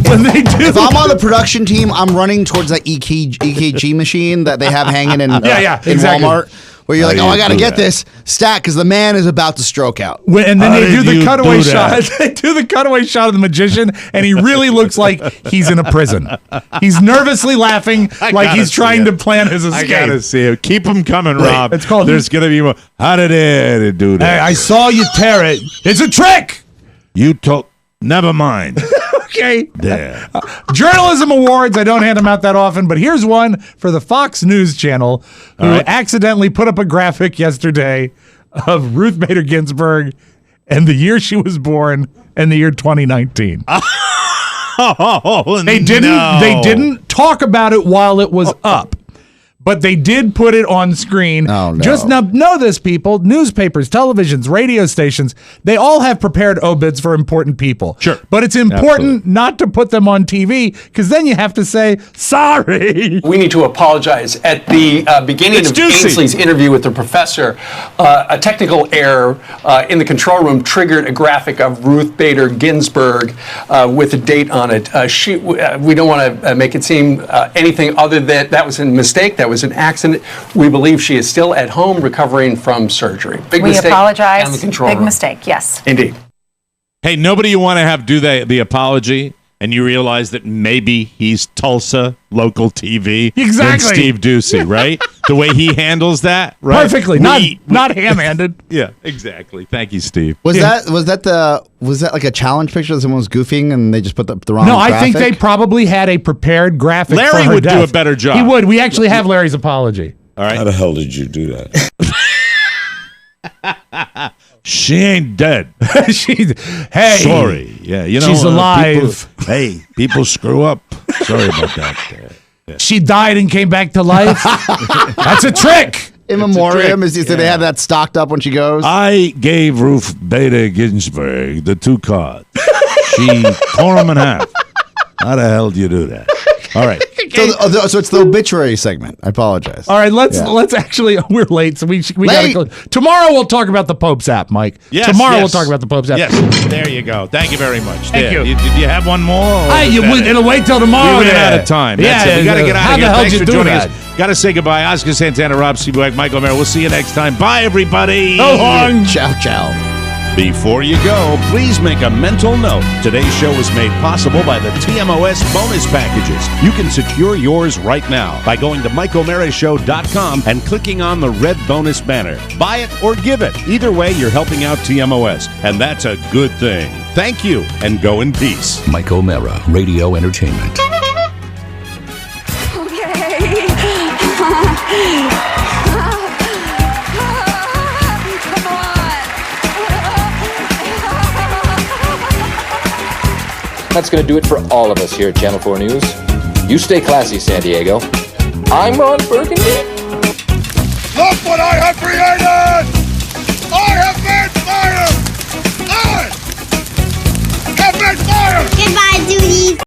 When they do, if I'm on the production team, I'm running towards that EKG machine that they have hanging in, in exactly. Walmart. Where you're like, How oh, do I you got to do get that? this stat because the man is about to stroke out. And then How they do did the you cutaway do shot. that? They do the cutaway shot of the magician, and he really looks like he's in a prison. He's nervously laughing like he's trying to plan his escape. I gotta see it. Keep them coming, Rob. It's called. There's gonna be more. How did it do that? Hey, I saw you tear it. It's a trick. You told. Never mind. Okay. There. Journalism awards. I don't hand them out that often, but here's one for the Fox News Channel, who accidentally put up a graphic yesterday of Ruth Bader Ginsburg and the year she was born and the year 2019. They didn't talk about it while it was up. But they did put it on screen. Oh, no. Just now, know this, people. Newspapers, televisions, radio stations, they all have prepared obits for important people. Sure. But it's important not to put them on TV because then you have to say, sorry. We need to apologize. At the beginning of Ainsley's interview with the professor, a technical error in the control room triggered a graphic of Ruth Bader Ginsburg with a date on it. We don't want to make it seem anything other than that was a mistake. That was an accident. We believe she is still at home recovering from surgery. Big mistake. We apologize. in the control Big room. mistake, yes. Indeed. Hey, nobody you want to have do the apology, and you realize that maybe he's Tulsa local TV. Exactly. Than Steve Ducey, right? The way he handles that, right? Perfectly. Not ham-handed. Yeah, exactly. Thank you, Steve. Was that like a challenge picture that someone was goofing and they just put the wrong No, graphic? I think they probably had a prered graphic. Larry for her would do death. a better job. He would. We actually have Larry's apology. All right. How the hell did you do that? She ain't dead. Hey. Sorry. Yeah, you know. She's alive. People screw up. Sorry about that. Yeah. She died and came back to life. That's a trick. In memoriam, as you said, they have that stocked up when she goes. I gave Ruth Bader Ginsburg the 2 cards. She tore them in half. How the hell do you do that? All right. So it's the obituary segment. I apologize. All right, let's actually, we're late, so we got to go. Tomorrow we'll talk about the Pope's app, Mike. Yes, Tomorrow yes. we'll talk about the Pope's app. Yes, there you go. Thank you very much. Thank you. Did you have one more? It'll wait till tomorrow. We ran out of time. That's it. We got to get out of here. How the hell Thanks did for you do joining that? us. Got to say goodbye. Oscar Santana, Rob Seabuck, Michael O'Mara. We'll see you next time. Bye, everybody. So long. Ciao, ciao. Before you go, please make a mental note. Today's show was made possible by the TMOS bonus packages. You can secure yours right now by going to MikeO'MaraShow.com and clicking on the red bonus banner. Buy it or give it. Either way, you're helping out TMOS, and that's a good thing. Thank you, and go in peace. Mike O'Mara, Radio Entertainment. Come on. That's going to do it for all of us here at Channel 4 News. You stay classy, San Diego. I'm Ron Burgundy. Look what I have created!